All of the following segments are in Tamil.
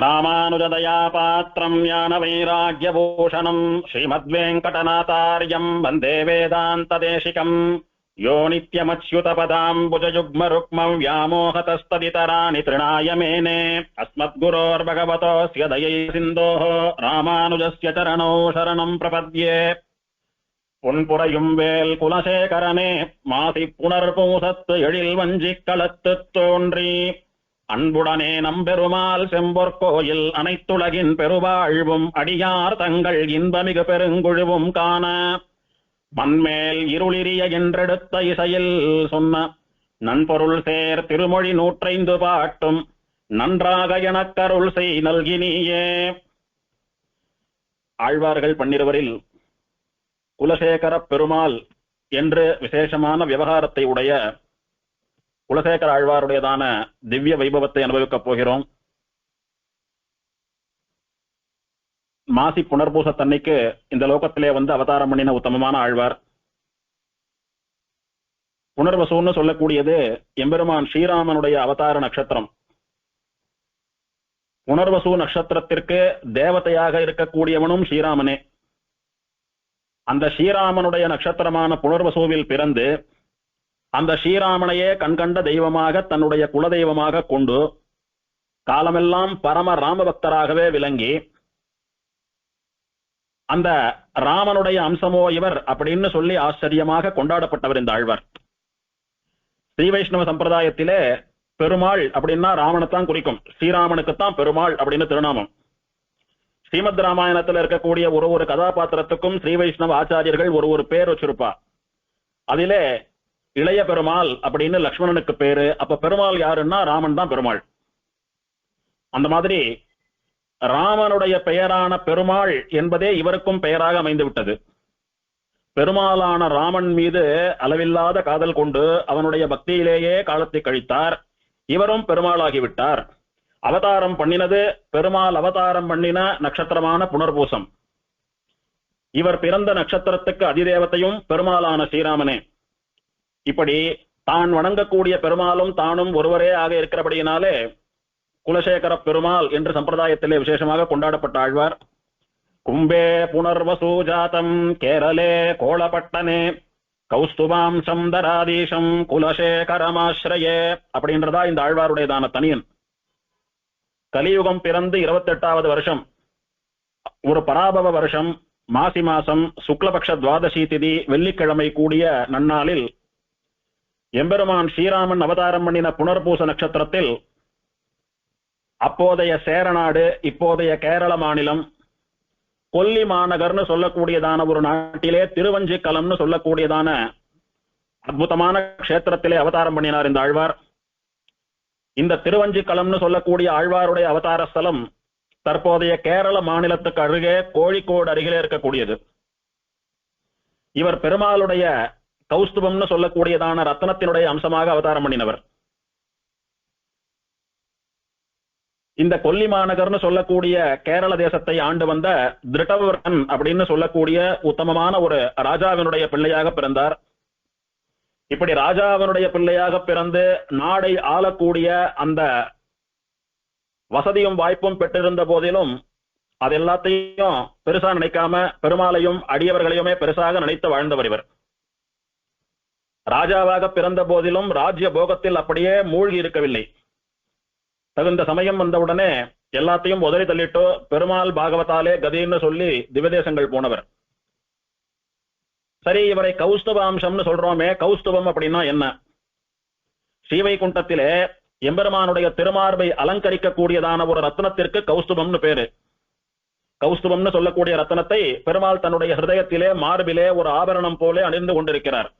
ராமானுஜதயாபாத்திரம் ஞானவைராக்யபூஷணம் ஸ்ரீமத்வேங்கடநாதார்யம் வந்தே வேதாந்ததேசிகம் யோ நித்யமச்யுதபதாம்புஜயுக்மருக்மம் व्यामोहतस्तदितराणि तृणाय मेने अस्मद्गुरोर्भगवतोऽस्य दयैसिन्धोः रामानुजस्य चरणौ शरणं प्रपद्ये பொன்புறையும் வேல் குலசேகரனே மாசி புனர்பூசத்து எழில் வஞ்சிக் களத்துத் தோன்றி அன்புடனே நம்பெருமாள் செம்பொற்கோயில் அனைத்துலகின் பெருவாழ்வும் அடியார் தங்கள் இன்பமிகு பெருங்குழுவும் காண மண்மேல் இருளிரிய என்றெடுத்த இசையில் சொன்ன நன்பொருள் சேர் திருமொழி 105 பாட்டும் நன்றாக எனக்கருள் செய் நல்கினியே. ஆழ்வார்கள் 12 குலசேகர பெருமாள் என்று விசேஷமான விவகாரத்தை உடைய குலசேகர ஆழ்வாருடையதான திவ்ய வைபவத்தை அனுபவிக்கப் போகிறோம். மாசி புனர்பூசத்தன்னைக்கு இந்த லோகத்திலே வந்து அவதாரம் பண்ணின உத்தமமான ஆழ்வார். புனர்வசூன்னு சொல்லக்கூடியது எம்பெருமான் ஸ்ரீராமனுடைய அவதார நட்சத்திரம். புனர்வசு நட்சத்திரத்திற்கு தேவதையாக இருக்கக்கூடியவனும் ஸ்ரீராமனே. அந்த ஸ்ரீராமனுடைய நட்சத்திரமான புனர்வசுவில் பிறந்து அந்த ஸ்ரீராமனையே கண்கண்ட தெய்வமாக தன்னுடைய குலதெய்வமாக கொண்டு காலமெல்லாம் பரம ராமபக்தராகவே விளங்கி அந்த ராமனுடைய அம்சமோ இவர் அப்படின்னு சொல்லி ஆச்சரியமாக கொண்டாடப்பட்டவர் இந்த ஆழ்வார். ஸ்ரீ வைஷ்ணவ சம்பிரதாயத்திலே பெருமாள் அப்படின்னா ராமனைத்தான் குறிக்கும். ஸ்ரீராமனுக்குத்தான் பெருமாள் அப்படின்னு திருநாமம். ஸ்ரீமத் ராமாயணத்தில் இருக்கக்கூடிய ஒரு கதாபாத்திரத்துக்கும் ஸ்ரீ வைஷ்ணவ ஆச்சாரியர்கள் ஒரு பேர் வச்சிருப்பா. அதிலே இளைய பெருமாள் அப்படின்னு லக்ஷ்மணனுக்கு பேரு. அப்ப பெருமாள் யாருன்னா ராமன் தான் பெருமாள். அந்த மாதிரி ராமனுடைய பெயரான பெருமாள் என்பதே இவருக்கும் பெயராக அமைந்து விட்டது. பெருமாளான ராமன் மீது அளவில்லாத காதல் கொண்டு அவனுடைய பக்தியிலேயே காலத்தை கழித்தார். இவரும் பெருமாளாகிவிட்டார். அவதாரம் பண்ணினது பெருமாள் அவதாரம் பண்ணின நட்சத்திரமான புனர்பூசம். இவர் பிறந்த நட்சத்திரத்துக்கு அதிதேவத்தையும் பெருமாளான ஸ்ரீராமனே. இப்படி தான் வணங்கக்கூடிய பெருமாளும் தானும் ஒருவரே ஆக இருக்கிறபடியினாலே குலசேகர பெருமாள் என்று சம்பிரதாயத்திலே விசேஷமாக கொண்டாடப்பட்ட ஆழ்வார். கும்பே புனர்வசு ஜாதம் கேரளே கோளப்பட்டனே கௌஸ்துபாம் சந்தராதீஷம் குலசேகரமாஸ்ரயே அப்படின்றதா இந்த ஆழ்வாருடையதான தனியன். கலியுகம் பிறந்து 28வது வருஷம், ஒரு பராபவ வருஷம், மாசி மாசம் சுக்லபக்ஷ துவாதசி திதி வெள்ளிக்கிழமை கூடிய நன்னாளில் எம்பெருமான் ஸ்ரீராமன் அவதாரம் பண்ணின புனர்பூச நட்சத்திரத்தில் அப்போதைய சேரநாடு இப்போதைய கேரள மாநிலம் கொல்லி மாநகர்னு சொல்லக்கூடியதான ஒரு நாட்டிலே திருவஞ்சிக்கலம்னு சொல்லக்கூடியதான அற்புதமான க்ஷேத்திரத்திலே அவதாரம் பண்ணினார் இந்த ஆழ்வார். இந்த திருவஞ்சிக்கலம்னு சொல்லக்கூடிய ஆழ்வாருடைய அவதார ஸ்தலம் தற்போதைய கேரள மாநிலத்துக்கு அருகே கோழிக்கோடு அருகிலே இருக்கக்கூடியது. இவர் பெருமாளுடைய கௌஸ்துபம்னு சொல்லக்கூடியதான ரத்னத்தினுடைய அம்சமாக அவதாரம் பண்ணினவர். இந்த கொல்லி மாநகர்னு சொல்லக்கூடிய கேரள தேசத்தை ஆண்டு வந்த திருட்டவர்மன் அப்படின்னு சொல்லக்கூடிய உத்தமமான ஒரு ராஜாவினுடைய பிள்ளையாக பிறந்தார். இப்படி ராஜாவினுடைய பிள்ளையாக பிறந்து நாடை ஆளக்கூடிய அந்த வசதியும் வாய்ப்பும் பெற்றிருந்த போதிலும் அது எல்லாத்தையும் பெருசா நினைக்காம பெருமாளையும் அடியவர்களையுமே பெருசாக நினைத்து வாழ்ந்தவர் இவர். ராஜாவாக பிறந்த போதிலும் ராஜ்ய போகத்தில் அப்படியே மூழ்கி இருக்கவில்லை. தகுந்த சமயம் வந்தவுடனே எல்லாத்தையும் உதறி தள்ளிட்டு பெருமாள் பாகவதாலே கதின்னு சொல்லி திவ்யதேசங்கள் போனவர். சரி, இவரை கௌஸ்துபாம்சம்னு சொல்றோமே, கௌஸ்துபம் அப்படின்னா என்ன? ஸ்ரீவைகுண்டத்திலே எம்பெருமானுடைய திருமார்பை அலங்கரிக்க கூடியதான ஒரு ரத்னத்திற்கு கௌஸ்துபம்னு பேரு. கௌஸ்துபம்னு சொல்லக்கூடிய ரத்னத்தை பெருமாள் தன்னுடைய ஹிருதயத்திலே மார்பிலே ஒரு ஆபரணம் போல அணிந்து கொண்டிருக்கிறார்.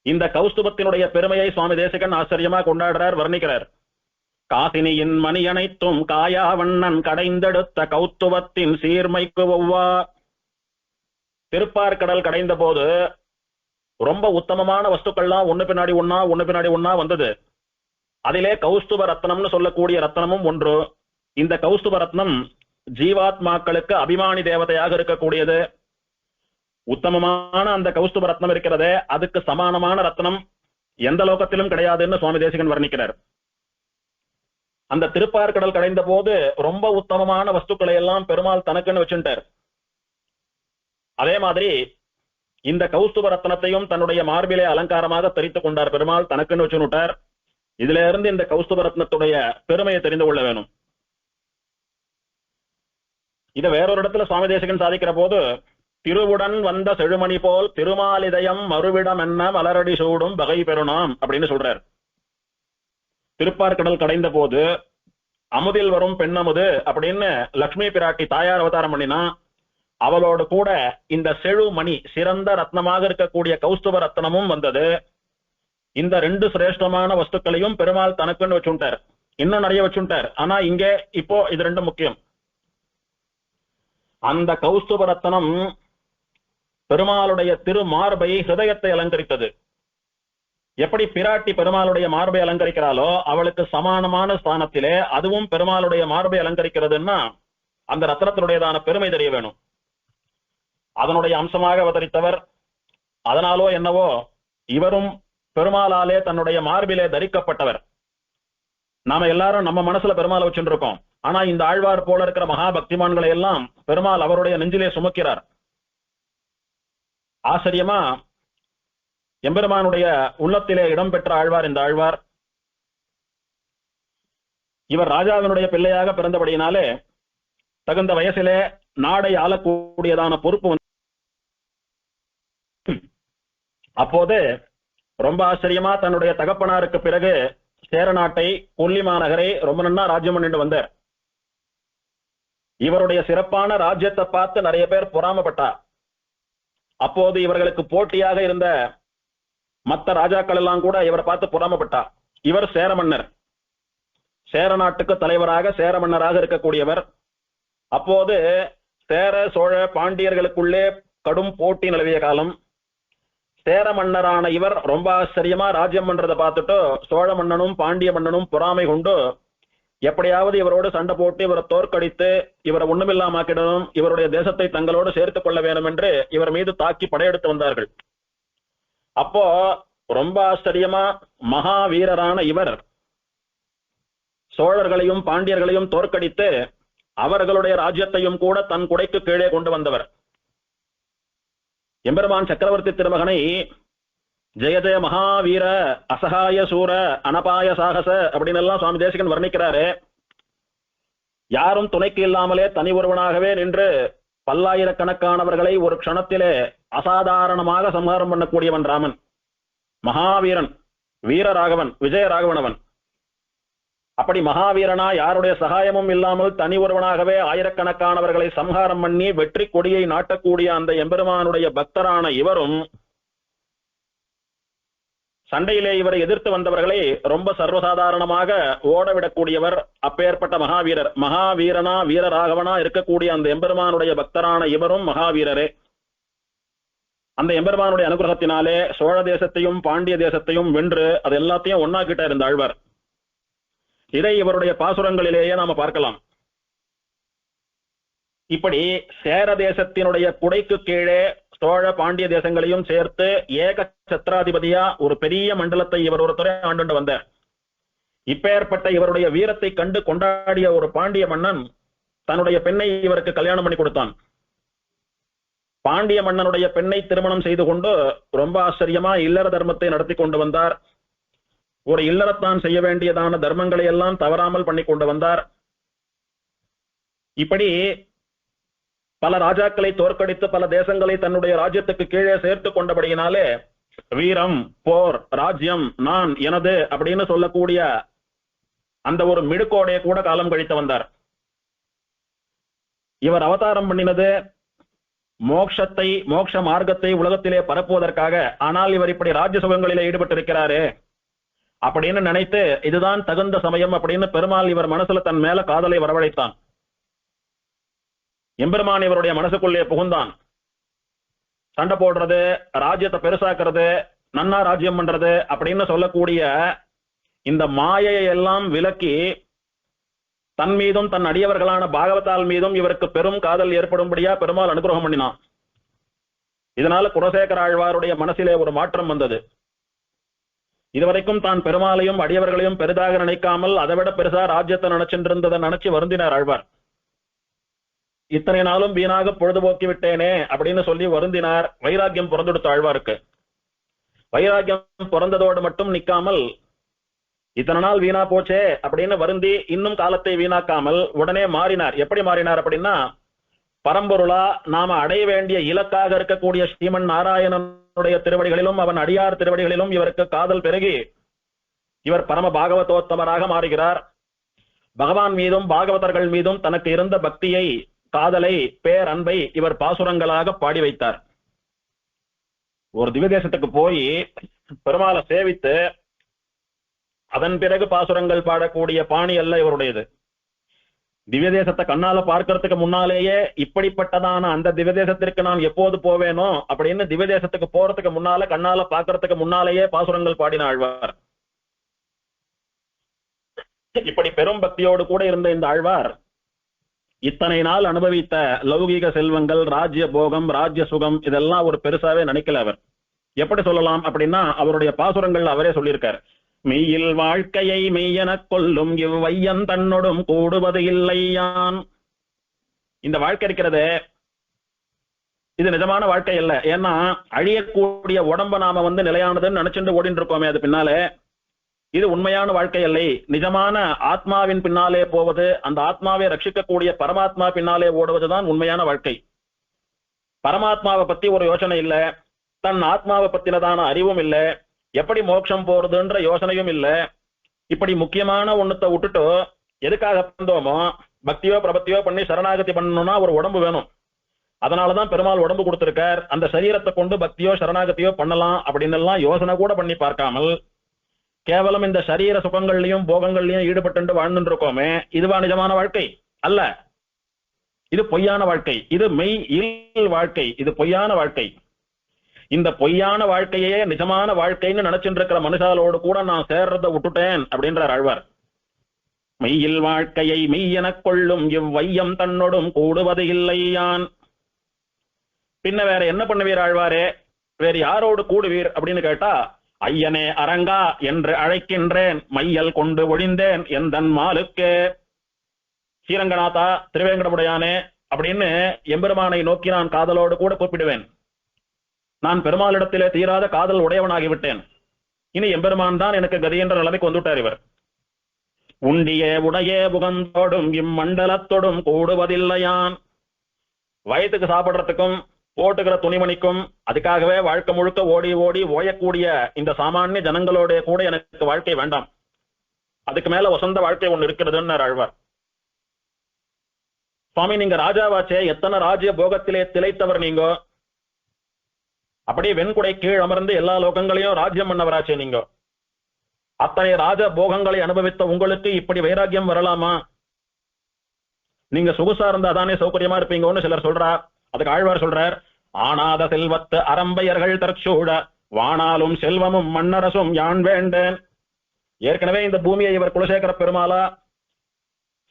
இந்த கௌஸ்துபத்தினுடைய பெருமையை சுவாமி தேசிகன் ஆச்சரியமா கொண்டாடுறார், வர்ணிக்கிறார். காசினியின் மணி அனைத்தும் காயாவண்ணன் கடைந்தெடுத்த கௌஸ்துபத்தின் சீர்மைக்கு ஒவ்வா. திருப்பார்கடல் கடைந்த போது ரொம்ப உத்தமமான வஸ்துக்கள்லாம் ஒண்ணு பின்னாடி ஒன்னா வந்தது. அதிலே கௌஸ்துப ரத்னம்னு சொல்லக்கூடிய ரத்னமும் ஒன்று. இந்த கௌஸ்துப ரத்னம் ஜீவாத்மாக்களுக்கு அபிமானி தேவதையாக இருக்கக்கூடியது. உத்தமமான அந்த கௌஸ்துப ரத்னம் இருக்கிறதே, அதுக்கு சமானமான ரத்னம் எந்த லோகத்திலும் கிடையாதுன்னு சுவாமி தேசிகன் வர்ணிக்கிறார். அந்த திருப்பார்கடல் கடைந்த போது ரொம்ப உத்தமமான வஸ்துக்களை எல்லாம் பெருமாள் தனக்குன்னு வச்சுட்டார். அதே மாதிரி இந்த கௌஸ்துப ரத்னத்தையும் தன்னுடைய மார்பிலே அலங்காரமாக தரித்துக் கொண்டார் பெருமாள், தனக்குன்னு வச்சுட்டார். இதுல இருந்து இந்த கௌஸ்துப ரத்னத்துடைய பெருமையை தெரிந்து கொள்ள வேணும். இதை வேறொரு இடத்துல சுவாமி தேசிகன் சாதிக்கிற போது, திருவுடன் வந்த செழுமணி போல் திருமாலிதயம் மறுவிடம் என்ன மலரடி சூடும் வகை பெருணாம் அப்படின்னு சொல்றார். திருப்பார்கடல் கடைந்த போது அமுதில் வரும் பெண்ணமுது அப்படின்னு லட்சுமி பிராட்டி தாயார் அவதாரம் பண்ணினா, அவளோடு கூட இந்த செழுமணி சிறந்த ரத்னமாக இருக்கக்கூடிய கௌஸ்துப ரத்னமும் வந்தது. இந்த ரெண்டு சிரேஷ்டமான வஸ்துக்களையும் பெருமாள் தனக்குன்னு வச்சுட்டார். இன்னும் நிறைய வச்சுட்டார். ஆனா இங்க இப்போ இது ரெண்டும் முக்கியம். அந்த கௌஸ்துப ரத்னம் பெருமாளுடைய திரு மார்பை ஹிருதயத்தை அலங்கரித்தது. எப்படி பிராட்டி பெருமாளுடைய மார்பை அலங்கரிக்கிறாளோ அவளுக்கு சமானமான ஸ்தானத்திலே அதுவும் பெருமாளுடைய மார்பை அலங்கரிக்கிறதுன்னா அந்த ரத்னத்தினுடையதான பெருமை தெரிய வேணும். அதனுடைய அம்சமாக அவதரித்தவர். அதனாலோ என்னவோ இவரும் பெருமாளாலே தன்னுடைய மார்பிலே தரிக்கப்பட்டவர். நாம எல்லாரும் நம்ம மனசுல பெருமாளை வச்சுட்டு இருக்கோம். ஆனா இந்த ஆழ்வார் போல இருக்கிற மகா பக்திமான்களை எல்லாம் பெருமாள் அவருடைய நெஞ்சிலே சுமக்கிறார். ஆச்சரியமா எம்பெருமானுடைய உள்ளத்திலே இடம்பெற்ற ஆழ்வார் இந்த ஆழ்வார். இவர் ராஜாவினுடைய பிள்ளையாக பிறந்தபடியினாலே தகுந்த வயசிலே நாடை ஆளக்கூடியதான பொறுப்பு. அப்போது ரொம்ப ஆச்சரியமா தன்னுடைய தகப்பனாருக்கு பிறகு சேர நாட்டை, கொல்லி மாநகரை ரொம்ப நன்னா ராஜ்யம் பண்ணிட்டு வந்தார். இவருடைய சிறப்பான ராஜ்யத்தை பார்த்து நிறைய பேர் பொறாமப்பட்டார். அப்போது இவர்களுக்கு போட்டியாக இருந்த மற்ற ராஜாக்கள் எல்லாம் கூட இவரை பார்த்து பொறாமப்பட்டார். இவர் சேர மன்னர், சேர நாட்டுக்கு தலைவராக சேர மன்னராக இருக்கக்கூடியவர். அப்போது சேர சோழ பாண்டியர்களுக்குள்ளே கடும் போட்டி நிலவிய காலம். சேர மன்னரான இவர் ரொம்ப ஆச்சரியமா ராஜ்யம் பண்றதை பார்த்துட்டு சோழ மன்னனும் பாண்டிய மன்னனும் பொறாமை கொண்டு எப்படியாவது இவரோடு சண்டை போட்டு இவரை தோற்கடித்து இவரை ஒண்ணுமில்லாமாக்கிடணும், இவருடைய தேசத்தை தங்களோடு சேர்த்துக் கொள்ள வேண்டும் என்று இவர் மீது தாக்கி படையெடுத்து வந்தார்கள். அப்போ ரொம்ப ஆச்சரியமா மகாவீரரான இவர் சோழர்களையும் பாண்டியர்களையும் தோற்கடித்து அவர்களுடைய ராஜ்யத்தையும் கூட தன் குடைக்கு கீழே கொண்டு வந்தவர். எம்பெருமான் சக்கரவர்த்தி திருமகனை ஜெய ஜெய மகாவீர அசகாய சூர அனபாய சாகச அப்படின்னு எல்லாம் சுவாமி தேசிகன் வர்ணிக்கிறாரு. யாரும் துணைக்கு இல்லாமலே தனி ஒருவனாகவே நின்று பல்லாயிரக்கணக்கானவர்களை ஒரு க்ஷணத்திலே அசாதாரணமாக சம்ஹாரம் பண்ணக்கூடியவன் ராமன். மகாவீரன், வீரராகவன், விஜயராகவன் அவன். அப்படி மகாவீரனா யாருடைய சகாயமும் இல்லாமல் தனி ஒருவனாகவே ஆயிரக்கணக்கானவர்களை சம்ஹாரம் பண்ணி வெற்றி கொடியை நாட்டக்கூடிய அந்த எம்பெருமானுடைய பக்தரான இவரும் சண்டையிலே இவரை எதிர்த்து வந்தவர்களை ரொம்ப சர்வசாதாரணமாக ஓடவிடக்கூடியவர். அப்பேற்பட்ட மகாவீரர், மகாவீரனா வீரராகவனா இருக்கக்கூடிய அந்த எம்பெருமானுடைய பக்தரான இவரும் மகாவீரரே. அந்த எம்பெருமானுடைய அனுகிரகத்தினாலே சோழ தேசத்தையும் பாண்டிய தேசத்தையும் வென்று அது எல்லாத்தையும் ஒன்னாக்கிட்ட இருந்த ஆழ்வார். இதை இவருடைய பாசுரங்களிலேயே நாம பார்க்கலாம். இப்படி சேர தேசத்தினுடைய குடைக்கு கீழே சோழ பாண்டிய தேசங்களையும் சேர்த்து ஏக சத்ராதிபதியா ஒரு பெரிய மண்டலத்தை இவர் ஒருத்தரை ஆண்டு வந்தார். இப்பேற்பட்ட இவருடைய வீரத்தை கண்டு கொண்டாடிய ஒரு பாண்டிய மன்னன் தன்னுடைய பெண்ணை இவருக்கு கல்யாணம் பண்ணி கொடுத்தான். பாண்டிய மன்னனுடைய பெண்ணை திருமணம் செய்து கொண்டு ரொம்ப ஆச்சரியமா இல்லற தர்மத்தை நடத்தி கொண்டு வந்தார். ஒரு இல்லறத்தான் செய்ய வேண்டியதான தர்மங்களை எல்லாம் தவறாமல் பண்ணி கொண்டு வந்தார். இப்படி பல ராஜாக்களை தோற்கடித்து பல தேசங்களை தன்னுடைய ராஜ்யத்துக்கு கீழே சேர்த்து கொண்டபடியினாலே வீரம், போர், ராஜ்யம் நான் எனது அப்படின்னு சொல்லக்கூடிய அந்த ஒரு மிடுக்கோடைய கூட காலம் கழித்து வந்தார். இவர் அவதாரம் பண்ணினது மோட்சத்தை, மோட்ச மார்க்கத்தை உலகத்திலே பரப்புவதற்காக. ஆனால் இவர் இப்படி ராஜ்ய சுகங்களிலே ஈடுபட்டிருக்கிறாரே அப்படின்னு நினைத்து இதுதான் தகுந்த சமயம் அப்படின்னு பெருமாள் இவர் மனசுல தன் மேல காதலை வரவழைத்தான். எம்பெருமான் இவருடைய மனசுக்குள்ளே புகுந்தான். சண்டை போடுறது, ராஜ்யத்தை பெருசாக்குறது, நன்னா ராஜ்யம் பண்றது அப்படின்னு சொல்லக்கூடிய இந்த மாயையை எல்லாம் விலக்கி தன் மீதும் தன் அடியவர்களான பாகவதால் மீதும் இவருக்கு பெரும் காதல் ஏற்படும்படியா பெருமாள் அனுகிரகம் பண்ணினான். இதனால குலசேகர ஆழ்வாருடைய மனசிலே ஒரு மாற்றம் வந்தது. இதுவரைக்கும் தான் பெருமாளையும் அடியவர்களையும் பெரிதாக நினைக்காமல் அதைவிட பெருசா ராஜ்யத்தை நினைச்சிருந்ததை நினைச்சு வருந்தினார் ஆழ்வார். இத்தனை நாளும் வீணாக பொழுதுபோக்கி விட்டேனே அப்படின்னு சொல்லி வருந்தினார். வைராக்கியம் பிறந்துடுத்த ஆழ்வாருக்கு. வைராக்கியம் பிறந்ததோடு மட்டும் நிக்காமல் இத்தனை நாள் வீணா போச்சே அப்படின்னு வருந்தி இன்னும் காலத்தை வீணாக்காமல் உடனே மாறினார். எப்படி மாறினார் அப்படின்னா, பரம்பொருளா நாம அடைய வேண்டிய இலக்காக இருக்கக்கூடிய ஸ்ரீமன் நாராயணனுடைய திருவடிகளிலும் அவன் அடியார் திருவடிகளிலும் இவருக்கு காதல் பெருகி இவர் பரம பாகவதோத்தமராக மாறுகிறார். பகவான் மீதும் பாகவதர்கள் மீதும் தனக்கு இருந்த பக்தியை, காதலை, பேரன்பை இவர் பாசுரங்களாக பாடி வைத்தார். ஒரு திவ்ய தேசத்துக்கு போய் பெருமாளை சேவித்து அதன் பிறகு பாசுரங்கள் பாடக்கூடிய பாணி அல்ல இவருடையது. திவ்ய தேசத்தை கண்ணால பார்க்கறதுக்கு முன்னாலேயே இப்படிப்பட்டதான அந்த திவ்ய தேசத்திற்கு நான் எப்போது போவேனோ அப்படின்னு திவ்ய தேசத்துக்கு போறதுக்கு முன்னால கண்ணால பார்க்கறதுக்கு முன்னாலேயே பாசுரங்கள் பாடின ஆழ்வார். இப்படி பெரும் பக்தியோடு கூட இருந்த இந்த ஆழ்வார் இத்தனை நாள் அனுபவித்த லௌகீக செல்வங்கள், ராஜ்ய போகம், ராஜ்ய சுகம் இதெல்லாம் ஒரு பெருசாவே நினைக்கல. அவர் எப்படி சொல்லலாம் அப்படின்னா, அவருடைய பாசுரங்கள் அவரே சொல்லியிருக்கார். மெய்யில் வாழ்க்கையை மெய்யெனக் கொள்ளும் இவ்வையன் தன்னோடும் கூடுவது இல்லையான். இந்த வாழ்க்கை இருக்கிறது, இது நிஜமான வாழ்க்கை இல்ல. ஏன்னா அழியக்கூடிய உடம்ப நாம நிலையானதுன்னு நினைச்சுட்டு ஓடிட்டு இருக்கோமே, அது பின்னாலே இது உண்மையான வாழ்க்கை இல்லை. நிஜமான ஆத்மாவின் பின்னாலே போவது, அந்த ஆத்மாவை ரட்சிக்கக்கூடிய பரமாத்மா பின்னாலே ஓடுவதுதான் உண்மையான வாழ்க்கை. பரமாத்மாவை பத்தி ஒரு யோசனை இல்ல, தன் ஆத்மாவை பத்தினதான அறிவும் இல்ல, எப்படி மோட்சம் போறதுன்ற யோசனையும் இல்ல. இப்படி முக்கியமான ஒண்ணுத்தை விட்டுட்டு எதுக்காக வந்தோமோ, பக்தியோ பிரபத்தியோ பண்ணி சரணாகதி பண்ணணும்னா ஒரு உடம்பு வேணும். அதனாலதான் பெருமாள் உடம்பு கொடுத்திருக்கார். அந்த சரீரத்தை கொண்டு பக்தியோ சரணாகதியோ பண்ணலாம் அப்படின்னு எல்லாம் யோசனை கூட பண்ணி பார்க்காமல் கேவலம் இந்த சரீர சுகங்கள்லயும் போகங்கள்லயும் ஈடுபட்டு வாழ்ந்துட்டு இருக்கோமே, இதுவா நிஜமான வாழ்க்கை அல்ல. இது பொய்யான வாழ்க்கை, இது மெய் இல் வாழ்க்கை, இது பொய்யான வாழ்க்கை. இந்த பொய்யான வாழ்க்கையே நிஜமான வாழ்க்கைன்னு நினைச்சுட்டு இருக்கிற மனுஷாலோடு கூட நான் சேர்றதை விட்டுட்டேன் அப்படின்றார் ஆழ்வார். மெய்யில் வாழ்க்கையை மெய்யெனக் கொள்ளும் இவ்வையம் தன்னோடும் கூடுவது இல்லையான். பின்ன வேற என்ன பண்ணுவீர் ஆழ்வாரே, வேறு யாரோடு கூடுவீர் அப்படின்னு கேட்டா, ஐயனே அரங்கா என்று அழைக்கின்றேன், மையல் கொண்டு ஒழிந்தேன் எந்தன் மாலுக்கே. ஸ்ரீரங்கநாதா, திருவேங்கடமுடையானே அப்படின்னு எம்பெருமானை நோக்கி நான் காதலோடு கூட கூப்பிடுவேன். நான் பெருமாளிடத்திலே தீராத காதல் உடையவனாகிவிட்டேன். இனி எம்பெருமான் தான் எனக்கு கதி என்ற நிலைமைக்கு வந்துட்டார் இவர். உண்டியே உடையே புகந்தோடும் இம்மண்டலத்தோடும் கூடுவதில்லையான். வயத்துக்கு சாப்பிடுறதுக்கும் போட்டுக்கிற துணிமணிக்கும் அதுக்காகவே வாழ்க்கை முழுக்க ஓடி ஓடி ஓயக்கூடிய இந்த சாமானிய ஜனங்களோட கூட எனக்கு வாழ்க்கை வேண்டாம். அதுக்கு மேல வசந்த வாழ்க்கை ஒண்ணு இருக்கிறதுன்னு ஆழ்வார். சுவாமி, நீங்க ராஜாவாச்சே, எத்தனை ராஜ்ய போகத்திலே திளைத்தவர் நீங்க. அப்படியே வெண்குடை கீழ் அமர்ந்து எல்லா லோகங்களையும் ராஜ்யம் பண்ணவராச்சே நீங்க. அத்தனை ராஜ போகங்களை அனுபவித்த உங்களுக்கு இப்படி வைராக்கியம் வரலாமா? நீங்க சொகுசா இருந்தா தானே சௌகரியமா இருப்பீங்கன்னு சிலர் சொல்றா. அதுக்கு ஆழ்வார் சொல்றார், ஆனாத செல்வத்து அரம்பையர்கள் தற்சூழ வானாலும் செல்வமும் மன்னரசும் யான் வேண்டேன். ஏற்கனவே இந்த பூமியை இவர் குலசேகர பெருமாளா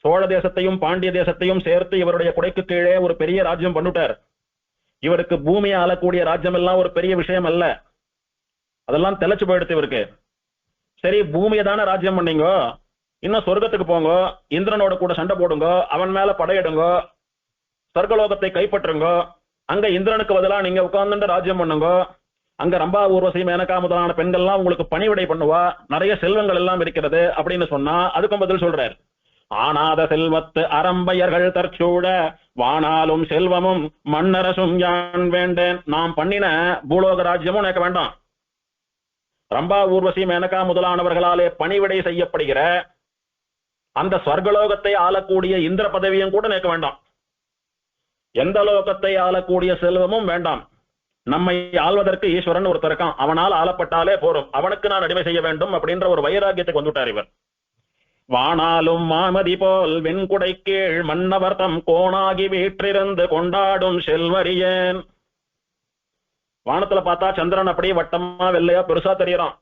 சோழ தேசத்தையும் பாண்டிய தேசத்தையும் சேர்த்து இவருடைய குடைக்கு கீழே ஒரு பெரிய ராஜ்யம் பண்ணிட்டார். இவருக்கு பூமியை ஆளக்கூடிய ராஜ்யம் எல்லாம் ஒரு பெரிய விஷயம் அல்ல, அதெல்லாம் தெளிச்சு போயிடுத்து இவருக்கு. சரி, பூமியை தானே ராஜ்யம் பண்ணீங்க, இன்னும் சொர்க்கத்துக்கு போங்க, இந்திரனோட கூட சண்டை போடுங்க, அவன் மேல படையிடுங்க, சொர்க்கலோகத்தை கைப்பற்றுங்க, அங்க இந்திரனுக்கு பதிலா நீங்க உட்கார்ந்து ராஜ்யம் பண்ணுங்க, அங்க ரம்பா ஊர்வசி மேனகா முதலான பெண்கள்லாம் உங்களுக்கு பணிவிடை பண்ணுவா, நிறைய செல்வங்கள் எல்லாம் இருக்கிறது அப்படின்னு சொன்னா அதுக்கும் பதில் சொல்றார். ஆனாத செல்வத்து அரம்பையர்கள் தற்சூழ வானாலும் செல்வமும் மன்னரசும் யான் வேண்டேன். நாம் பண்ணின பூலோக ராஜ்யமும் எனக்கு வேண்டாம். ரம்பா ஊர்வசி மேனகா முதலானவர்களாலே பணிவிடை செய்யப்படுகிற அந்த ஸ்வர்கலோகத்தை ஆளக்கூடிய இந்திர பதவியும் கூட எனக்கு வேண்டாம். எந்த லோகத்தை ஆளக்கூடிய செல்வமும் வேண்டாம். நம்மை ஆள்வதற்கு ஈஸ்வரன் ஒருத்தர் இருக்கான், அவனால் ஆளப்பட்டாலே போரும், அவனுக்கு நான் அடிமை செய்ய வேண்டும் அப்படின்ற ஒரு வைராக்கியத்துக்கு வந்துட்டார் இவர். வானாலும் மாமதி போல் வெண்குடை கீழ் மன்னவர் தம் கோணாகி வீற்றிருந்து கொண்டாடும் செல்வரியேன். வானத்துல பார்த்தா சந்திரன் அப்படியே வட்டமா வெள்ளையா பெருசா தெரியறான்.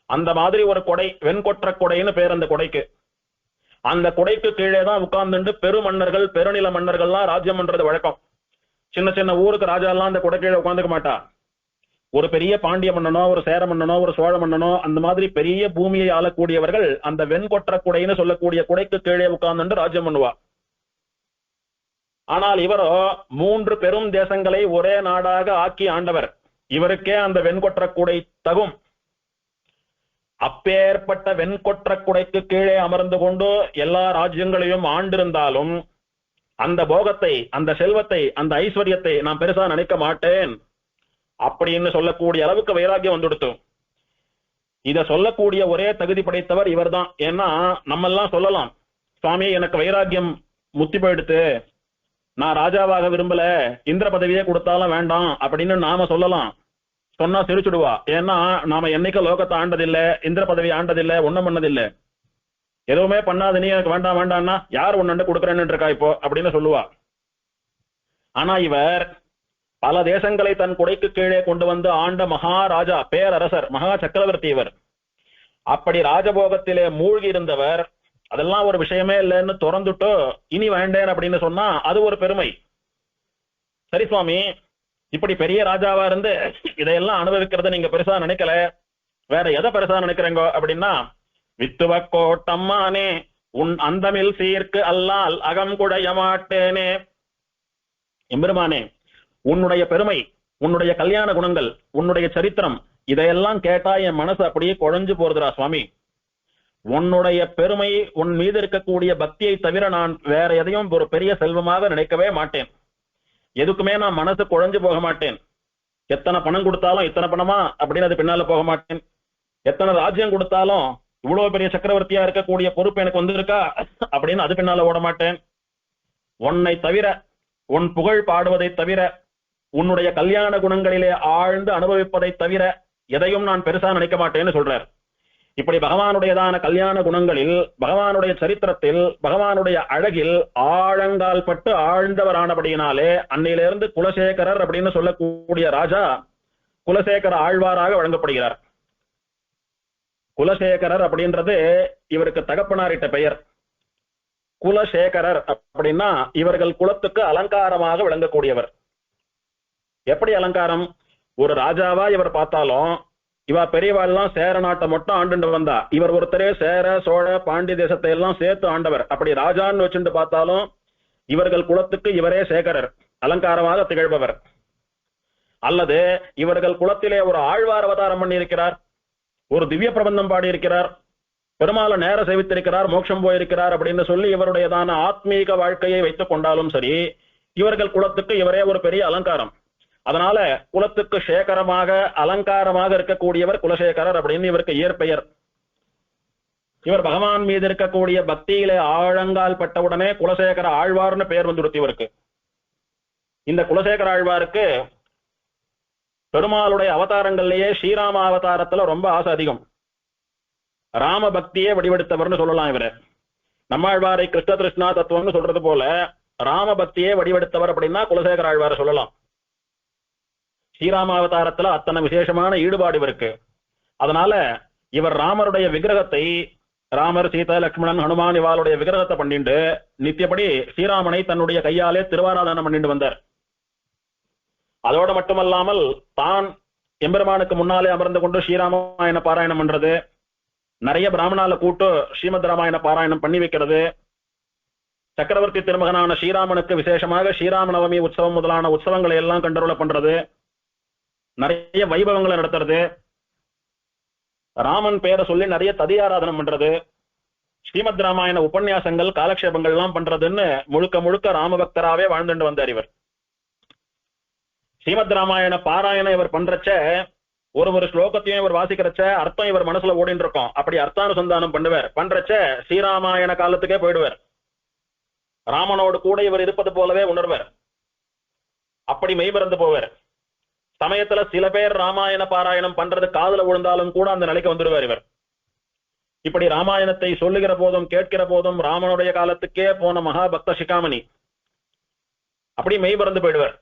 அந்த மாதிரி ஒரு கொடை, வெண்கொற்ற கொடைன்னு பேர் அந்த கொடைக்கு. அந்த கொடைக்கு கீழே தான் உட்கார்ந்துட்டு பெருமன்னர்கள், பெருநில மன்னர்கள்லாம் ராஜ்யம் பண்றது வழக்கம். சின்ன சின்ன ஊருக்கு ராஜா எல்லாம் அந்த கொடை கீழே உட்காந்துக்க மாட்டா. ஒரு பெரிய பாண்டிய மன்னனோ, ஒரு சேர மன்னனோ, ஒரு சோழ மன்னனோ, அந்த மாதிரி பெரிய பூமியை ஆளக்கூடியவர்கள் அந்த வெண்கொற்ற குடைன்னு சொல்லக்கூடிய குடைக்கு கீழே உட்கார்ந்து ராஜ்யம் பண்ணுவா. ஆனால் இவரோ 3 பெரும் தேசங்களை ஒரே நாடாக ஆக்கி ஆண்டவர். இவருக்கே அந்த வெண்கொற்ற குடை தகும். அப்பேற்பட்ட வெண்கொற்ற குடைக்கு கீழே அமர்ந்து கொண்டு எல்லா ராஜ்யங்களையும் ஆண்டிருந்தாலும் அந்த போகத்தை, அந்த செல்வத்தை, அந்த ஐஸ்வர்யத்தை நான் பெருசா நினைக்க மாட்டேன் அப்படின்னு சொல்லக்கூடிய அளவுக்கு வைராக்கியம் வந்துடுத்து. இத சொல்லக்கூடிய ஒரே தகுதி படைத்தவர் இவர்தான். ஏன்னா நம்ம எல்லாம் சொல்லலாம், சுவாமி எனக்கு வைராக்கியம் முத்தி போயிடுத்து, நான் ராஜாவாக விரும்பல, இந்திர பதவியே கொடுத்தாலும் வேண்டாம் அப்படின்னு நாம சொல்லலாம். சொன்னா சிரிச்சுடுவா. ஏன்னா நாம என்னைக்கு லோகத்தை ஆண்டதில்ல, இந்திர பதவி ஆண்டதில்லை, ஒண்ணும் பண்ணதில்லை, எதுவுமே பண்ணாத நீ எனக்கு வேண்டாம் வேண்டாம்னா யார் ஒன்னு கொடுக்குறேன்னு இருக்கா இப்போ அப்படின்னு சொல்லுவா. ஆனா இவர் பல தேசங்களை தன் குடைக்கு கீழே கொண்டு வந்து ஆண்ட மகாராஜா, பேரரசர், மகா சக்கரவர்த்தி இவர். அப்படி ராஜபோகத்திலே மூழ்கி இருந்தவர் அதெல்லாம் ஒரு விஷயமே இல்லைன்னு திறந்துட்டு இனி வேண்டேன் அப்படின்னு சொன்னா அது ஒரு பெருமை. சரி சுவாமி, இப்படி பெரிய ராஜாவா இருந்து இதையெல்லாம் அனுபவிக்கிறத நீங்க பெருசா நினைக்கல, வேற எதை பெருசா நினைக்கிறீங்க அப்படின்னா, வித்துவ கோட்டம்மானே உன் அந்தமில் சீர்க்கு அல்லால் அகம் குடைய மாட்டேனே. எம்பெருமானே, உன்னுடைய பெருமை, உன்னுடைய கல்யாண குணங்கள், உன்னுடைய சரித்திரம், இதையெல்லாம் கேட்டா என் மனசு அப்படியே குழஞ்சு போறதுடா சுவாமி. உன்னுடைய பெருமை, உன் மீது இருக்கக்கூடிய பக்தியை தவிர நான் வேற எதையும் ஒரு பெரிய செல்வமாக நினைக்கவே மாட்டேன். எதுக்குமே நான் மனசு குழஞ்சு போக மாட்டேன். எத்தனை பணம் கொடுத்தாலும் இத்தனை பணமா அப்படின்னு அது பின்னால போக மாட்டேன். எத்தனை ராஜ்யம் கொடுத்தாலும் இவ்வளவு பெரிய சக்கரவர்த்தியா இருக்கக்கூடிய பொறுப்பு எனக்கு வந்திருக்கா அப்படின்னு அது பின்னால ஓட மாட்டேன். உன்னை தவிர, உன் புகழ் பாடுவதை தவிர, உன்னுடைய கல்யாண குணங்களிலே ஆழ்ந்து அனுபவிப்பதை தவிர எதையும் நான் பெருசா நினைக்க மாட்டேன்னு சொல்றார். இப்படி பகவானுடையதான கல்யாண குணங்களில், பகவானுடைய சரித்திரத்தில், பகவானுடைய அழகில் ஆழங்கால் பட்டு ஆழ்ந்தவரானபடியினாலே அன்னையிலிருந்து குலசேகரர் அப்படின்னு சொல்லக்கூடிய ராஜா குலசேகர ஆழ்வாராக வழங்கப்படுகிறார். குலசேகரர் அப்படின்றது இவருக்கு தகப்பனாரிட்ட பெயர். குலசேகரர் அப்படின்னா இவர்கள் குலத்துக்கு அலங்காரமாக விளங்கக்கூடியவர். எப்படி அலங்காரம்? ஒரு ராஜாவா இவர் பார்த்தாலும் இவ பெரியவாள்லாம் சேர நாட்டை மட்டும் ஆண்டு வந்தா, இவர் ஒருத்தரே சேர சோழ பாண்டி தேசத்தை எல்லாம் சேர்த்து ஆண்டவர். அப்படி ராஜான்னு வச்சுட்டு பார்த்தாலும் இவர்கள் குலத்துக்கு இவரே சேகரர், அலங்காரமாக திகழ்பவர். அல்லது இவர்கள் குலத்திலே ஒரு ஆழ்வார் அவதாரம் பண்ணி இருக்கிறார், ஒரு திவ்ய பிரபந்தம் பாடி இருக்கிறார், பெருமாளை நேர சேவித்திருக்கிறார், மோட்சம் போயிருக்கிறார் அப்படின்னு சொல்லி இவருடையதான ஆத்மீக வாழ்க்கையை வைத்துக் கொண்டாலும் சரி, இவர்கள் குலத்துக்கு இவரே ஒரு பெரிய அலங்காரம். அதனால குலத்துக்கு சேகரமாக அலங்காரமாக இருக்கக்கூடியவர் குலசேகரர் அப்படின்னு இவருக்கு இயற்பெயர். இவர் பகவான் மீது இருக்கக்கூடிய பக்தியிலே ஆழங்கால் பட்டவுடனே குலசேகர ஆழ்வார்னு பெயர் வந்துடுத்து இவருக்கு. இந்த குலசேகர ஆழ்வாருக்கு பெருமாளுடைய அவதாரங்கள்லயே ஸ்ரீராம அவதாரத்துல ரொம்ப ஆசை அதிகம். ராம பக்தியே வடிவெடுத்தவர்னு சொல்லலாம் இவரை. நம்மாழ்வாரை கிருஷ்ண கிருஷ்ணா தத்துவம்னு சொல்றது போல ராம பக்தியே வடிவெடுத்தவர் அப்படின்னா குலசேகர ஆழ்வாரை சொல்லலாம். ஸ்ரீராம அவதாரத்துல அத்தனை விசேஷமான ஈடுபாடு இவருக்கு. அதனால இவர் ராமருடைய விக்கிரகத்தை, ராமர், சீதா, லட்சுமணன், ஹனுமான் இவாளுடைய விக்கிரகத்தை பண்ணிட்டு நித்தியப்படி ஸ்ரீராமனை தன்னுடைய கையாலே திருவாராதனம் பண்ணிட்டு வந்தார். அதோடு மட்டுமல்லாமல் தான் எம்பெருமானுக்கு முன்னாலே அமர்ந்து கொண்டு ஸ்ரீராமாயண பாராயணம் பண்றது, நிறைய பிராமணால கூட்டு ஸ்ரீமத் ராமாயண பாராயணம் பண்ணி வைக்கிறது, சக்கரவர்த்தி திருமகனான ஸ்ரீராமனுக்கு விசேஷமாக ஸ்ரீராம நவமி உற்சவம் முதலான உற்சவங்களை எல்லாம் கண்டருள பண்றது, நிறைய வைபவங்களை நடத்துறது, ராமன் பேரை சொல்லி நிறைய ததியாராதனம் பண்றது, ஸ்ரீமத் ராமாயண உபன்யாசங்கள் காலக்ஷேபங்கள் எல்லாம் பண்றதுன்னு முழுக்க முழுக்க ராமபக்தராவே வாழ்ந்துட்டு வந்தார் இவர். ஸ்ரீமத் ராமாயண பாராயணம் இவர் பண்றச்ச ஒரு ஸ்லோகத்தையும் இவர் வாசிக்கிறச்ச அர்த்தம் இவர் மனசுல ஓடின்னு இருக்கும். அப்படி அர்த்தானுசந்தானம் பண்ணுவார். பண்றச்ச ஸ்ரீராமாயண காலத்துக்கே போயிடுவார். ராமனோடு கூட இவர் இருப்பது போலவே உணர்வர். அப்படி மெய்மறந்து போவார். சமயத்துல சில பேர் ராமாயண பாராயணம் பண்றது காதுல விழுந்தாலும் கூட அந்த நிலைக்கு வந்துடுவார் இவர். இப்படி ராமாயணத்தை சொல்லுகிற போதும் கேட்கிற போதும் ராமனுடைய காலத்துக்கே போன மகா பக்த சிகாமணி அப்படி மெய்மறந்து போயிடுவார்.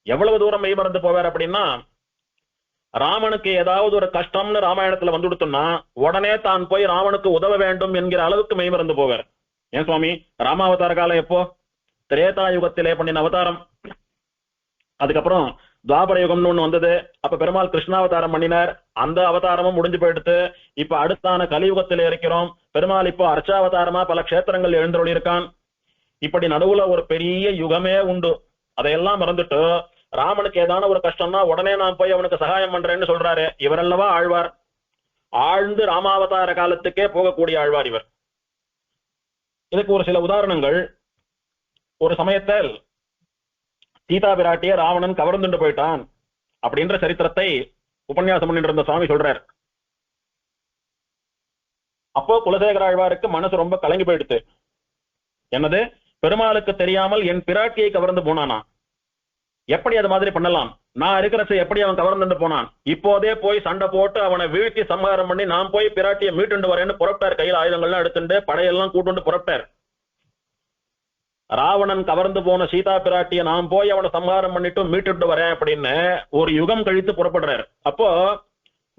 எவ்வளவு தூரம் மெய்மறந்து போவார் அப்படின்னா, ராமனுக்கு ஏதாவது ஒரு கஷ்டம்னு ராமாயணத்துல வந்துடுத்துன்னா உடனே தான் போய் ராமனுக்கு உதவ வேண்டும் என்கிற அளவுக்கு மெய்மறந்து போவார். ஏன் சுவாமி, ராமாவதார காலம் எப்போ? திரேதா யுகத்திலே பண்ணின அவதாரம். அதுக்கப்புறம் துவாபர யுகம்னு ஒண்ணு வந்தது. அப்ப பெருமாள் கிருஷ்ணாவதாரம் பண்ணினார். அந்த அவதாரமும் முடிஞ்சு போயிடுத்து. இப்ப அடுத்தான கலியுகத்தில் இருக்கிறோம். பெருமாள் இப்போ அர்ச்சாவதாரமா பல க்ஷேத்திரங்கள் எழுந்தருளி இருக்கான். இப்படி நடுவுல ஒரு பெரிய யுகமே உண்டு. அதையெல்லாம் மறந்துட்டு ராமனுக்கு ஏதான ஒரு கஷ்டம்னா உடனே நான் போய் அவனுக்கு சகாயம் பண்றேன்னு சொல்றாரு. இவரல்லவா ஆழ்வார். ஆழ்ந்து ராமாவதார காலத்துக்கே போகக்கூடிய ஆழ்வார் இவர். இதுக்கு ஒரு சில உதாரணங்கள். ஒரு சமயத்தில் சீதா பிராட்டிய ராவணன் கவர்ந்துட்டு போயிட்டான் அப்படின்ற சரித்திரத்தை உபன்யாசம் பண்ணிட்டு இருந்த சுவாமி சொல்றார். அப்போ குலசேகர ஆழ்வாருக்கு மனசு ரொம்ப கலங்கி போயிடுத்து. என்னது, பெருமாளுக்கு தெரியாமல் என் பிராட்டியை கவர்ந்து போனானா? எப்படி அது மாதிரி பண்ணலாம்? நான் இருக்கிறச்ச எப்படி அவன் கவர்ந்துட்டு போனான்? இப்போதே போய் சண்டை போட்டு அவனை வீழ்த்தி சம்ஹாரம் பண்ணி நான் போய் பிராட்டியை மீட்டுண்டு வரேன்னு புறப்பட்டார். கையில் ஆயுதங்கள்லாம் எடுத்துட்டு படையெல்லாம் கூட்டு புறப்பட்டார். ராவணன் கவர்ந்து போன சீதா பிராட்டியை நான் போய் அவனை சம்ஹாரம் பண்ணிட்டு மீட்டுட்டு வரேன் அப்படின்னு ஒரு யுகம் கழித்து புறப்படுறாரு. அப்போ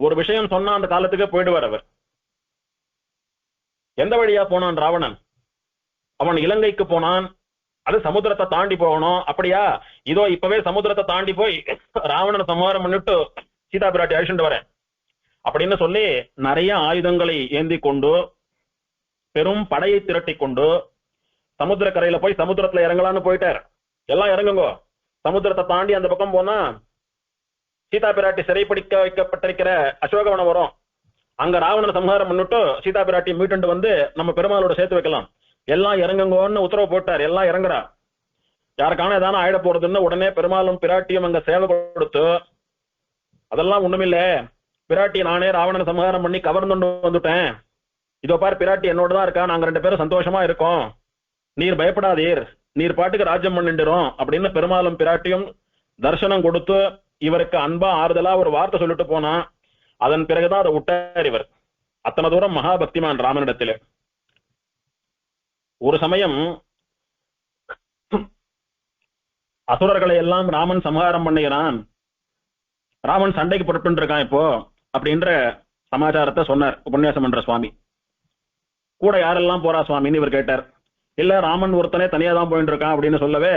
ஒரு விஷயம் சொன்னா அந்த காலத்துக்கு போயிடுவார் அவர். எந்த வழியா போனான் ராவணன்? அவன் இலங்கைக்கு போனான். அது சமுத்திரத்தை தாண்டி போகணும். அப்படியா, இதோ இப்பவே சமுத்திரத்தை தாண்டி போய் ராவணனை சம்ஹாரம் பண்ணிட்டு சீதா பிராட்டி அழிச்சுட்டு வரேன் அப்படின்னு சொல்லி நிறைய ஆயுதங்களை ஏந்தி கொண்டு பெரும் படையை திரட்டி கொண்டு சமுத்திர கரையில போய் சமுத்திரத்துல இறங்கலான்னு போயிட்டார். எல்லாம் இறங்குங்கோ. சமுத்திரத்தை தாண்டி அந்த பக்கம் போனா சீதா பிராட்டி சிறைப்பிடிக்க வைக்கப்பட்டிருக்கிற அசோகவனம் வரும். அங்க ராவணனை சம்ஹாரம் பண்ணிட்டு சீதா பிராட்டி மீட்டு வந்து நம்ம பெருமாளோட சேர்த்து வைக்கலாம். எல்லாம் இறங்குங்கன்னு உத்தரவு போட்டார். எல்லாம் இறங்குறா. யாருக்கான ஏதான ஆயிட போறதுன்னு உடனே பெருமாளும் பிராட்டியும் அங்க சேவை கொடுத்து, அதெல்லாம் ஒண்ணுமில்ல, பிராட்டி நானே ராவணனை சம்ஹாரம் பண்ணி கவர்ந்து வந்துட்டேன். இதோ பார், பிராட்டி என்னோட தான் இருக்கா, நாங்க 2 பேரும் சந்தோஷமா இருக்கோம், நீர் பயப்படாதீர், நீர் பாட்டுக்கு ராஜ்யம் பண்ணிடுறோம் அப்படின்னு பெருமாளும் பிராட்டியும் தரிசனம் கொடுத்து இவருக்கு அன்பா ஆறுதலா ஒரு வார்த்தை சொல்லிட்டு போனா. அதன் பிறகுதான் அதை விட்டார் இவர். அத்தனை தூரம் மகாபக்திமான் ராமனிடத்திலே. ஒரு சமயம் அசுரர்களை எல்லாம் ராமன் சம்ஹாரம் பண்ணுகிறான். ராமன் சண்டைக்கு புறப்பட்டு இருக்கான் இப்போ அப்படின்ற சமாச்சாரத்தை சொன்னார் உபன்யாசம் பண்ற சுவாமி. கூட யாரெல்லாம் போறா சுவாமின்னு இவர் கேட்டார். இல்ல, ராமன் ஒருத்தனே தனியா தான் போயிட்டு இருக்கான் அப்படின்னு சொல்லவே,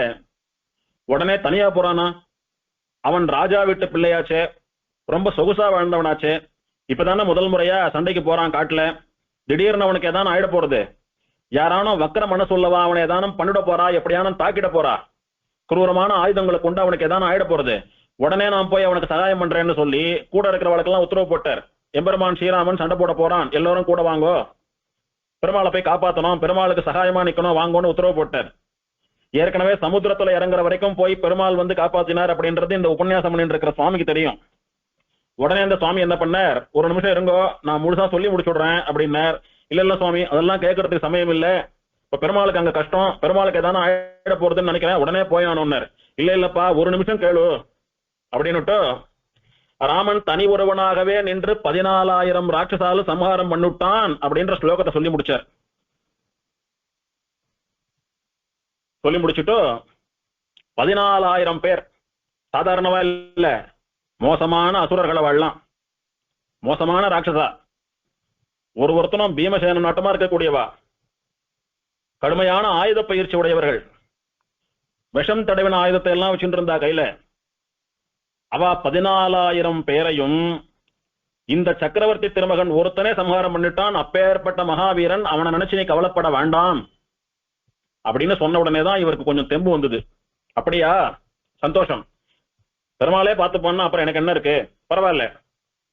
உடனே தனியா போறானா? அவன் ராஜா வீட்டு பிள்ளையாச்சே, ரொம்ப சொகுசா வாழ்ந்தவனாச்சே, இப்பதானே முதல் முறையா சண்டைக்கு போறான் காட்டுல. திடீர்னு அவனுக்கு ஏதானும் ஆயிட போறது? யாரானும் வக்கர மனசு உள்ளவா அவனை ஏதானும் பண்ணிட போறா, எப்படியானும் தாக்கிட போறா, குரூரமான ஆயுதங்களை கொண்டு அவனுக்கு ஏதானும் ஆயிட போறது. உடனே நான் போய் அவனுக்கு சகாயம் பண்றேன்னு சொல்லி கூட இருக்கிறவளுக்கெல்லாம் உத்தரவு போட்டார். எம்பெருமான் ஸ்ரீராமன் சண்டை போட போறான், எல்லாரும் கூட வாங்கோ, பெருமாளை போய் காப்பாத்தணும், பெருமாளுக்கு சகாயமா நிக்கணும், வாங்கோன்னு உத்தரவு போட்டார். ஏற்கனவே சமுத்திரத்துல இறங்குற வரைக்கும் போய் பெருமாள் வந்து காப்பாத்தினார் அப்படின்றது இந்த உபன்யாசம் பண்ணிட்டு இருக்கிற சுவாமிக்கு தெரியும். உடனே அந்த சுவாமி என்ன பண்ணார், ஒரு நிமிஷம் இருங்கோ, நான் முழுசா சொல்லி முடிச்சுடுறேன் அப்படின்னார். இல்ல சுவாமி, அதெல்லாம் கேட்கறதுக்கு சமயம் இல்ல, இப்ப பெருமாளுக்கு அங்க கஷ்டம், பெருமாளுக்கு ஏதான ஆயிட போறதுன்னு நினைக்கிறேன், உடனே போய் நான் ஒன்னார். இல்லப்பா, ஒரு நிமிஷம் கேளு அப்படின்னுட்டு ராமன் தனி ஒருவனாகவே நின்று 14,000 ராட்சசாலும் சம்ஹாரம் பண்ணிட்டான் அப்படின்ற ஸ்லோகத்தை சொல்லி முடிச்சார். சொல்லி முடிச்சுட்டு 14,000 பேர் சாதாரணவா இல்ல, மோசமான அசுரர்களை வாழலாம், மோசமான ராட்சசா, ஒருத்தனும் பீமசேன நாட்டமா இருக்கக்கூடியவா, கடுமையான ஆயுத பயிற்சி உடையவர்கள், விஷம் தடவின ஆயுதத்தை எல்லாம் வச்சுட்டு இருந்தா கையில. அவ 14,000 பேரையும் இந்த சக்கரவர்த்தி திருமகன் ஒருத்தனே சம்ஹாரம் பண்ணிட்டான். அப்பேற்பட்ட மகாவீரன், அவனை நினைச்சு நீ கவலைப்பட வேண்டாம் அப்படின்னு சொன்ன உடனேதான் இவருக்கு கொஞ்சம் தெம்பு வந்தது. அப்படியா, சந்தோஷம், பெருமாளே பார்த்து போனா அப்புறம் எனக்கு என்ன இருக்கு, பரவாயில்ல,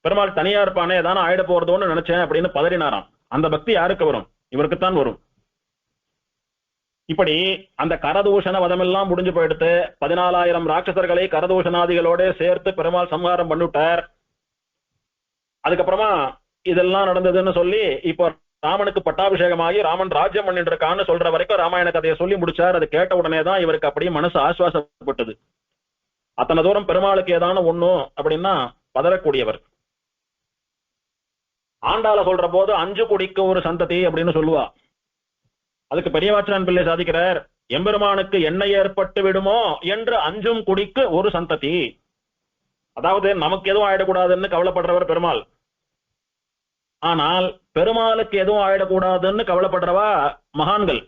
பெருமாள் தனியா இருப்பானே, ஏதான ஆயிட போறதோன்னு நினைச்சேன் அப்படின்னு பதறினாராம். அந்த பக்தி யாருக்கு வரும்? இவருக்குத்தான் வரும். இப்படி அந்த கரதூஷண வதமெல்லாம் முடிஞ்சு போயிடுத்து. 14,000 ராட்சசர்களை கரதூஷணாதிகளோட சேர்த்து பெருமாள் சம்ஹாரம் பண்ணிவிட்டார். அதுக்கப்புறமா இதெல்லாம் நடந்ததுன்னு சொல்லி இப்போ ராமனுக்கு பட்டாபிஷேகமாகி ராமன் ராஜ்யம் பண்ணிட்டு இருக்கான்னு சொல்ற வரைக்கும் ராமாயண கதையை சொல்லி முடிச்சார். அது கேட்ட உடனே தான் இவருக்கு அப்படியே மனசு ஆசுவாசப்பட்டது. அத்தனை தூரம் பெருமாளுக்கு ஏதான ஒண்ணும் அப்படின்னா பதறக்கூடியவர். ஆண்டாள சொல்ற போது 5 குடிக்கு ஒரு சந்ததி அப்படின்னு சொல்லுவா. அதுக்கு பெரியவாச்சான் பிள்ளை சாதிக்கிறார், எம்பெருமானுக்கு என்ன ஏற்பட்டு விடுமோ என்று 5 குடிக்கு ஒரு சந்ததி. அதாவது நமக்கு எதுவும் ஆயிடக்கூடாதுன்னு கவலைப்படுறவர் பெருமாள், ஆனால் பெருமாளுக்கு எதுவும் ஆயிடக்கூடாதுன்னு கவலைப்படுறவா மகான்கள்.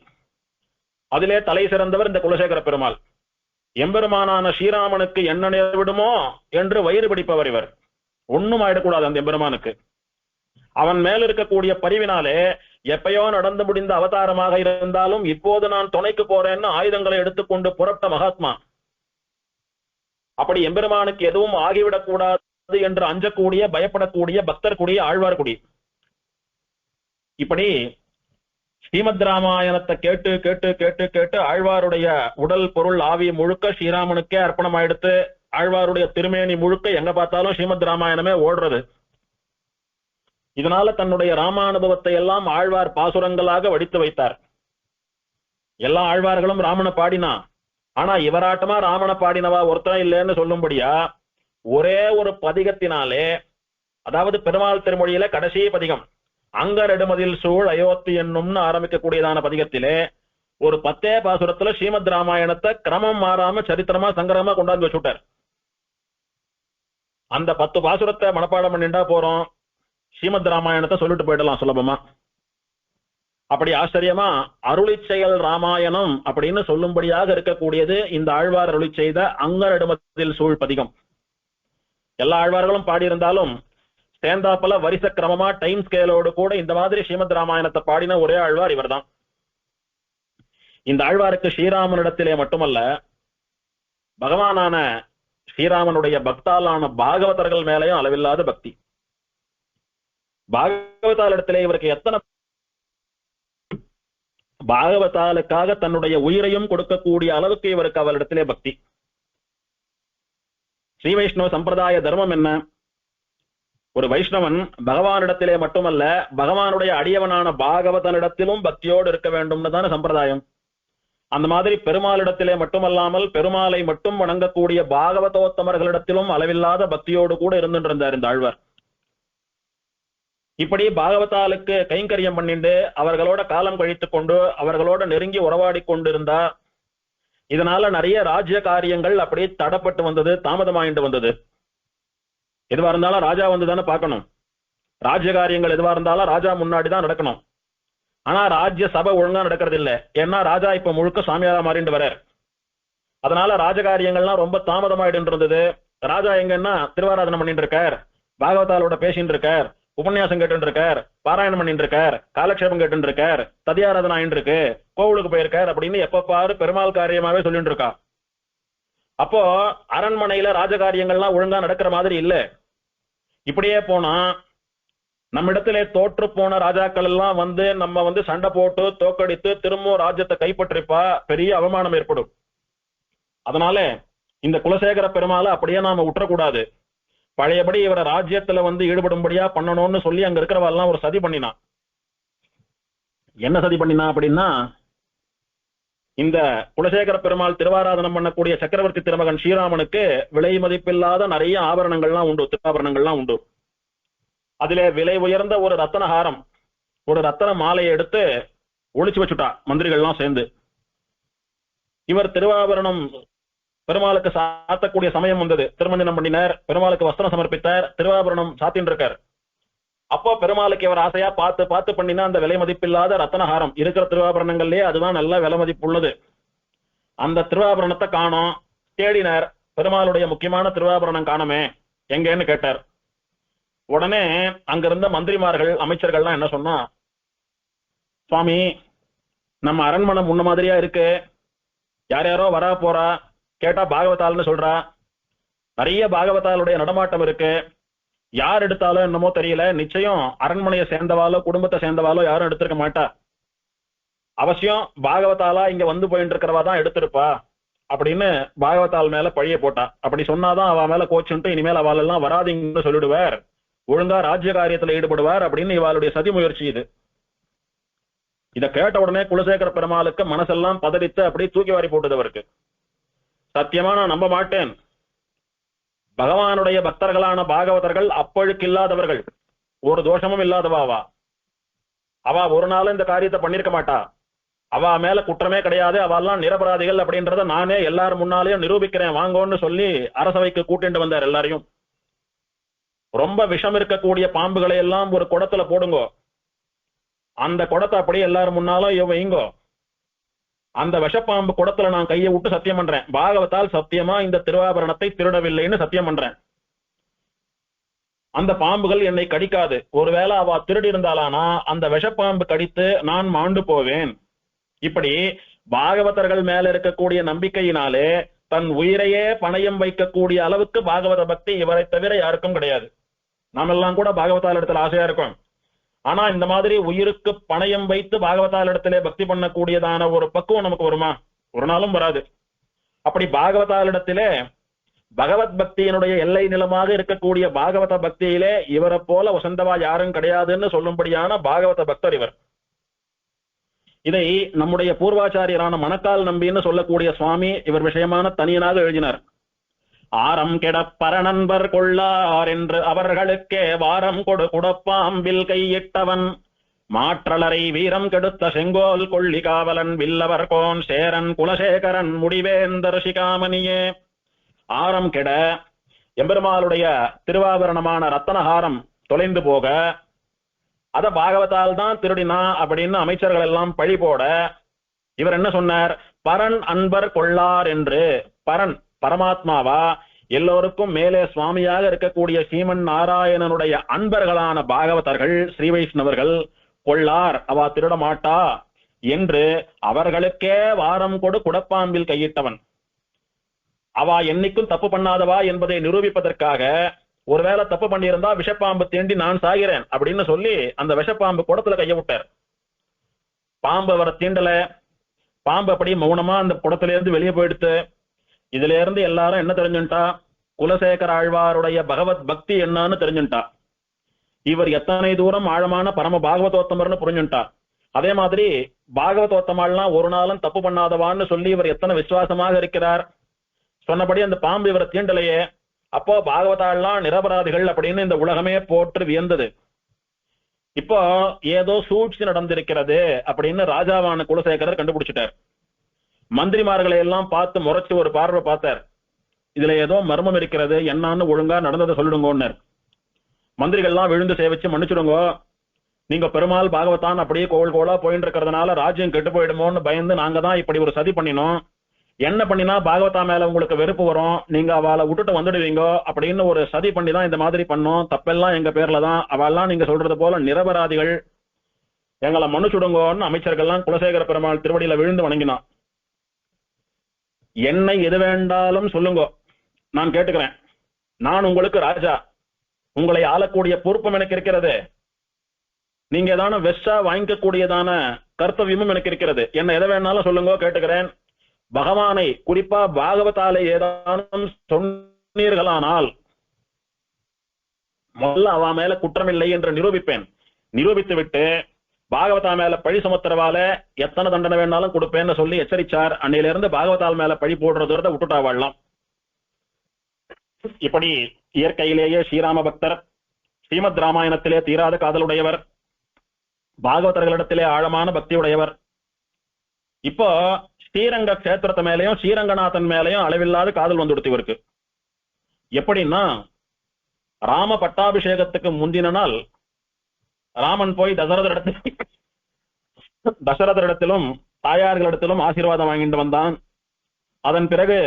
அதிலே தலை சிறந்தவர் இந்த குலசேகர பெருமாள். எம்பெருமானான ஸ்ரீராமனுக்கு என்ன நேர்விடுமோ என்று வயிறு பிடிப்பவர் இவர். ஒண்ணும் ஆயிடக்கூடாது அந்த எம்பெருமானுக்கு. அவன் மேல் இருக்கக்கூடிய பரிவினாலே எப்பயோ நடந்து முடிந்த அவதாரமாக இருந்தாலும் இப்போது நான் துணைக்கு போறேன்னு ஆயுதங்களை எடுத்துக்கொண்டு புறப்பட்ட மகாத்மா. அப்படி எம்பெருமானுக்கு எதுவும் ஆகிவிடக் கூடாது என்று அஞ்சக்கூடிய பயப்படக்கூடிய பக்தர் கூடிய ஆழ்வார் குடி. இப்படி ஸ்ரீமத் ராமாயணத்தை கேட்டு கேட்டு கேட்டு கேட்டு ஆழ்வாருடைய உடல் பொருள் ஆவி முழுக்க ஸ்ரீராமனுக்கே அர்ப்பணம் ஆயிடுத்து. ஆழ்வாருடைய திருமேனி முழுக்க எங்க பார்த்தாலும் ஸ்ரீமத் ராமாயணமே ஓடுறது. இதனால தன்னுடைய ராமானுபவத்தை எல்லாம் ஆழ்வார் பாசுரங்களாக வடித்து வைத்தார். எல்லா ஆழ்வார்களும் ராமனை பாடினா, ஆனா இவராட்டமா ராமனை பாடினவா ஒருத்தன் இல்லைன்னு சொல்லும்படியா ஒரே ஒரு பதிகத்தினாலே, அதாவது பெருமாள் திருமொழியில கடைசி பதிகம் அங்க நெடுமதில் சூழ் அயோத்தி என்னும்னு ஆரம்பிக்கக்கூடியதான பதிகத்திலே ஒரு 10 பாசுரத்துல ஸ்ரீமத் ராமாயணத்தை கிரமம் மாறாம சரித்திரமா சங்கரமா கொண்டாந்து வச்சுட்டார். அந்த 10 பாசுரத்தை மனப்பாடம் பண்ணிட்டா போறோம், ஸ்ரீமத் ராமாயணத்தை சொல்லிட்டு போயிடலாம் சுலபமா. அப்படி ஆச்சரியமா அருளி செயல் ராமாயணம் அப்படின்னு சொல்லும்படியாக இருக்கக்கூடியது இந்த ஆழ்வார் அருளி செய்த அங்க நெடுமதில் சூழ் பதிகம். எல்லா ஆழ்வார்களும் பாடியிருந்தாலும் சேர்ந்தாப்பல வரிசை கிரமமா டைம் ஸ்கேலோடு கூட இந்த மாதிரி ஸ்ரீமத் ராமாயணத்தை பாடின ஒரே ஆழ்வார் இவர்தான். இந்த ஆழ்வாருக்கு ஸ்ரீராமனிடத்திலே மட்டுமல்ல, பகவானான ஸ்ரீராமனுடைய பக்தாலான பாகவதர்கள் மேலேயும் அளவில்லாத பக்தி. பாகவதாலிடத்திலே இவருக்கு எத்தனை, பாகவதாலுக்காக தன்னுடைய உயிரையும் கொடுக்கக்கூடிய அளவுக்கு இவருக்கு அவளிடத்திலே பக்தி. ஸ்ரீ வைஷ்ணவ சம்பிரதாய தர்மம் என்ன? ஒரு வைஷ்ணவன் பகவானிடத்திலே மட்டுமல்ல, பகவானுடைய அடியவனான பாகவதனிடத்திலும் பக்தியோடு இருக்க வேண்டும்னு தானே சம்பிரதாயம். அந்த மாதிரி பெருமாளிடத்திலே மட்டுமல்லாமல் பெருமாளை மட்டும் வணங்கக்கூடிய பாகவதோத்தமர்களிடத்திலும் அளவில்லாத பக்தியோடு கூட இருந்திருந்தார் இந்த ஆழ்வார். இப்படி பாகவதாலுக்கு கைங்கரியம் பண்ணிண்டு அவர்களோட காலம் கழித்துக் கொண்டு அவர்களோட நெருங்கி உறவாடி கொண்டிருந்தா, இதனால நிறைய ராஜ்ய காரியங்கள் அப்படியே தடப்பட்டு வந்தது, தாமதமாயிட்டு வந்தது. எதுவா இருந்தாலும் ராஜா வந்து தானே பார்க்கணும். ராஜ்ய காரியங்கள் எதுவா இருந்தாலும் ராஜா முன்னாடிதான் நடக்கணும். ஆனா ராஜ்ய சபை ஒழுங்கா நடக்கிறது இல்ல. ஏன்னா ராஜா இப்ப முழுக்க சாமியாரா மாறிண்டு வர்றார். அதனால ராஜகாரியங்கள்லாம் ரொம்ப தாமதமாயிட்டு இருந்தது. ராஜா எங்கன்னா திருவாராதனம் பண்ணிட்டு இருக்கார், பாகவதாலோட பேசிட்டு இருக்கார், உபன்யாசம் கேட்டு இருக்கார், பாராயணம் பண்ணிட்டு இருக்கார், காலக்ஷேபம் கேட்டு இருக்கார், ததியாராதனை ஆயிட்டு இருக்கு, கோவிலுக்கு போயிருக்கார் அப்படின்னு எப்ப பாரு பெருமாள் காரியமாவே சொல்லிட்டு இருக்கா. அப்போ அரண்மனையில ராஜகாரியங்கள்லாம் ஒழுங்கா நடக்கிற மாதிரி இல்ல. இப்படியே போனா நம்ம இடத்திலே தோற்று போன ராஜாக்கள் எல்லாம் வந்து நம்ம வந்து சண்டை போட்டு தோக்கடித்து திரும்ப ராஜ்யத்தை கைப்பற்றிப்பா, பெரிய அவமானம் ஏற்படும். அதனால இந்த குலசேகர பெருமாளை அப்படியே நாம விட்டுறக்கூடாது. பழையபடி இவரை ராஜ்யத்துல வந்து ஈடுபடும்படியா பண்ணணும்னு சொல்லி அங்க இருக்கிறவெல்லாம் ஒரு சதி பண்ணினான். என்ன சதி பண்ணினா அப்படின்னா, இந்த குலசேகர பெருமாள் திருவாராதனம் பண்ணக்கூடிய சக்கரவர்த்தி திருமகன் ஸ்ரீராமனுக்கு விலை மதிப்பில்லாத நிறைய ஆபரணங்கள்லாம் உண்டு, திருவாபரணங்கள்லாம் உண்டு. அதிலே விலை உயர்ந்த ஒரு ரத்தனஹாரம், ஒரு ரத்தன மாலையை எடுத்து ஒளிச்சு வச்சுட்டா மந்திரிகள்லாம் சேர்ந்து. இவர் திருவாபரணம் பெருமாளுக்கு சாத்தக்கூடிய சமயம் வந்தது. திருமஞ்சனம் பண்ணினார், பெருமாளுக்கு வஸ்திரம் சமர்ப்பித்தார், திருவாபரணம் சாத்தின்னு இருக்கார். அப்போ பெருமாளுக்கு இவர் ஆசையா பார்த்து பார்த்து பண்ணினா அந்த விலை மதிப்பில்லாத ரத்தனஹாரம் இருக்கிற திருவாபரணங்கள்லயே அதுதான் நல்ல விலை மதிப்பு உள்ளது. அந்த திருவாபரணத்தை காணோம். தேடினார், பெருமாளுடைய முக்கியமான திருவாபரணம் காணமே, எங்கன்னு கேட்டார். உடனே அங்க இருந்த மந்திரிமார்கள் அமைச்சர்கள்லாம் என்ன சொன்னா, சுவாமி நம்ம அரண்மனை முன்ன மாதிரியா இருக்கு, யார் யாரோ வரா போறா, கேட்டா பாகவதால்னு சொல்றா, நிறைய பாகவதாலுடைய நடமாட்டம் இருக்கு, யார் எடுத்தாலும் என்னமோ தெரியல, நிச்சயம் அரண்மனையை சேர்ந்தவாலோ குடும்பத்தை சேர்ந்தவாலோ யாரும் எடுத்திருக்க மாட்டா, அவசியம் பாகவதாலா இங்க வந்து போயிட்டு இருக்கிறவா தான் எடுத்திருப்பா அப்படின்னு பாகவதால் மேல பழிய போட்டா. அப்படி சொன்னாதான் அவ மேல கோச்சுன்ட்டு இனிமேல் அவள் எல்லாம் வராதிங்கன்னு சொல்லிடுவார், ஒழுங்கா ராஜ்ய காரியத்துல ஈடுபடுவார் அப்படின்னு இவாளுடைய சதி முயற்சி இது. இத கேட்ட உடனே குலசேகர பெருமாளுக்கு மனசெல்லாம் பதறித்து அப்படி தூக்கி வாரி போட்டது அவருக்கு. சத்தியமா நான் நம்ப மாட்டேன், பகவானுடைய பக்தர்களான பாகவதர்கள் அப்பழுக்கு இல்லாதவர்கள், ஒரு தோஷமும் இல்லாதவாவா, அவ ஒரு நாளும் இந்த காரியத்தை பண்ணிருக்க மாட்டா, அவ மேல குற்றமே கிடையாது, அவெல்லாம் நிரபராதிகள் அப்படின்றத நானே எல்லாரும் முன்னாலேயும் நிரூபிக்கிறேன் வாங்கோன்னு சொல்லி அரசவைக்கு கூட்டிட்டு வந்தார் எல்லாரையும். ரொம்ப விஷம் இருக்கக்கூடிய பாம்புகளை எல்லாம் ஒரு குடத்துல போடுங்கோ, அந்த குடத்தை அப்படியே எல்லாரும் முன்னாலும் வைங்கோ, அந்த விஷப்பாம்பு குடத்துல நான் கையை விட்டு சத்தியம் பண்றேன், பாகவத்தால் சத்தியமா இந்த திருவாபரணத்தை திருடவில்லைன்னு சத்தியம் பண்றேன். அந்த பாம்புகள் என்னை கடிக்காது. ஒருவேளை அவ திருடி இருந்தாலானா அந்த விஷப்பாம்பு கடித்து நான் மாண்டு போவேன். இப்படி பாகவதர்கள் மேல இருக்கக்கூடிய நம்பிக்கையினாலே தன் உயிரையே பணயம் வைக்கக்கூடிய அளவுக்கு பாகவத பக்தி இவரை தவிர யாருக்கும் கிடையாது. நாம எல்லாம் கூட பாகவதால் இடத்துல ஆசையா இருக்கும். ஆனா இந்த மாதிரி உயிருக்கு பணயம் வைத்து பாகவதால் இடத்திலே பக்தி பண்ணக்கூடியதான ஒரு பக்குவம் நமக்கு வருமா? ஒரு நாளும் வராது. அப்படி பாகவதால் இடத்திலே பகவத் பக்தியினுடைய எல்லை நிலமாக இருக்கக்கூடிய பாகவத பக்தியிலே இவரை போல வசந்தவா யாரும் கிடையாதுன்னு சொல்லும்படியான பாகவத பக்தர் இவர். இதை நம்முடைய பூர்வாச்சாரியரான மணக்கால் நம்பின்னு சொல்லக்கூடிய சுவாமி இவர் விஷயமான தனியனாக எழுதினார். ஆரம் கெட பரநண்பர் கொள்ளார் என்று அவர்களுக்கே வாரம் கொடு குடப்பாம்பில் கையிட்டவன், மாற்றலரை வீரம் கெடுத்த செங்கோல் கொள்ளி காவலன் வில்லவர் கோன் சேரன் குலசேகரன் முடிவேந்தர் சிகாமணியே. ஆரம் கெட, எம்பெருமாளுடைய திருவாபரணமான ரத்தனஹாரம் தொலைந்து போக, அத பாகவதால் தான் திருடினா அப்படின்னு அமைச்சர்கள் எல்லாம் பழி போட, இவர் என்ன சொன்னார்? பரன் அன்பர் கொள்ளார் என்று. பரன் பரமாத்மாவா எல்லோருக்கும் மேலே சுவாமியாக இருக்கக்கூடிய ஸ்ரீமன் நாராயணனுடைய அன்பர்களான பாகவதர்கள் ஸ்ரீ வைஷ்ணவர்கள் கொள்ளார், அவா திருட மாட்டா என்று அவர்களுக்கே வாரம் கொடு குடப்பாம்பில் கையிட்டவன். அவா என்னைக்கும் தப்பு பண்ணாதவா என்பதை நிரூபிப்பதற்காக ஒருவேளை தப்பு பண்ணியிருந்தா விஷப்பாம்பு தீண்டி நான் சாகிறேன் அப்படின்னு சொல்லி அந்த விஷப்பாம்பு குடத்துல கைய விட்டார். பாம்பு அவரை தீண்டல. பாம்பு அப்படி மௌனமா அந்த குடத்துல இருந்து வெளியே போயிடுத்து. இதுல இருந்து எல்லாரும் என்ன தெரிஞ்சுட்டா? குலசேகர ஆழ்வாருடைய பகவத் பக்தி என்னன்னு தெரிஞ்சுட்டா. இவர் எத்தனை தூரம் ஆழமான பரம பாகவதோத்தமர்னு புரிஞ்சுட்டா. அதே மாதிரி பாகவதோத்தமாள்லாம் ஒரு நாளும் தப்பு பண்ணாதவான்னு சொல்லி இவர் எத்தனை விசுவாசமாக இருக்கிறார். சொன்னபடி அந்த பாம்பு இவரை தீண்டலையே. அப்போ பாகவதாள்லாம் நிரபராதிகள் அப்படின்னு இந்த உலகமே போற்று வியந்தது. இப்போ ஏதோ சூழ்ச்சி நடந்திருக்கிறது அப்படின்னு ராஜாவான குலசேகரர் கண்டுபிடிச்சிட்டார். மந்திரிமார்களை எல்லாம் பார்த்து முறைச்சு ஒரு பார்வை பார்த்தார். இதுல ஏதோ மர்மம் இருக்கிறது, என்னன்னு ஒழுங்கா நடந்ததை சொல்லிடுங்கன்னார். மந்திரிகள்லாம் விழுந்து சேவிச்சு மன்னிச்சுடுங்க, நீங்க பெருமாள் பாகவதான் அப்படியே கோவில் கோலா போயிட்டு இருக்கிறதுனால ராஜ்யம் கெட்டு போயிடுமோன்னு பயந்து நாங்க தான் இப்படி ஒரு சதி பண்ணினோம். என்ன பண்ணினா பாகவதா மேல உங்களுக்கு வெறுப்பு வரும், நீங்க அவளை விட்டுட்டு வந்துடுவீங்க அப்படின்னு ஒரு சதி பண்ணி தான் இந்த மாதிரி பண்ணோம். தப்பெல்லாம் எங்க பேர்ல தான். அவெல்லாம் நீங்க சொல்றது போல நிரபராதிகள், எங்களை மன்னிச்சுடுங்கன்னு அமைச்சர்கள்லாம் குலசேகர பெருமாள் திருவடியில விழுந்து வணங்கினான். என்னை எது வேண்டாலும் சொல்லுங்க, நான் கேட்டுக்கிறேன். நான் உங்களுக்கு ராஜா, உங்களை ஆளக்கூடிய பொறுப்பும் எனக்கு இருக்கிறது. நீங்க ஏதான வெஸ்டா வாங்கிக்கக்கூடியதான கர்த்தவியமும் எனக்கு இருக்கிறது. என்ன எதை வேணாலும் சொல்லுங்க, கேட்டுக்கிறேன். பகவானை குறிப்பா பாகவதாலை ஏதானும் சொன்னீர்களானால் முதல்ல அவ மேல குற்றமில்லை என்று நிரூபிப்பேன். நிரூபித்து விட்டு பாகவதா மேல பழி சுமத்துறவால எத்தனை தண்டனை வேணாலும் கொடுப்பேன்னு சொல்லி எச்சரிச்சார். அன்னையில இருந்து பாகவதால் மேல பழி போடுறத விட்டுட்டா வாழலாம். இப்படி இயற்கையிலேயே ஸ்ரீராம பக்தர், ஸ்ரீமத் ராமாயணத்திலே தீராத காதலுடையவர், பாகவதர்களிடத்திலே ஆழமான பக்தியுடையவர். இப்போ ஸ்ரீரங்க கஷேத்திரத்து மேலையும் ஸ்ரீரங்கநாதன் மேலையும் அளவில்லாத காதல் வந்துடுத்து இவருக்கு. எப்படின்னா, ராம பட்டாபிஷேகத்துக்கு முந்தின நாள் ராமன் போய் தசரதரிடத்திலும் தாயார்களிடத்திலும் ஆசீர்வாதம் வாங்கிட்டு வந்தான். அதன் பிறகு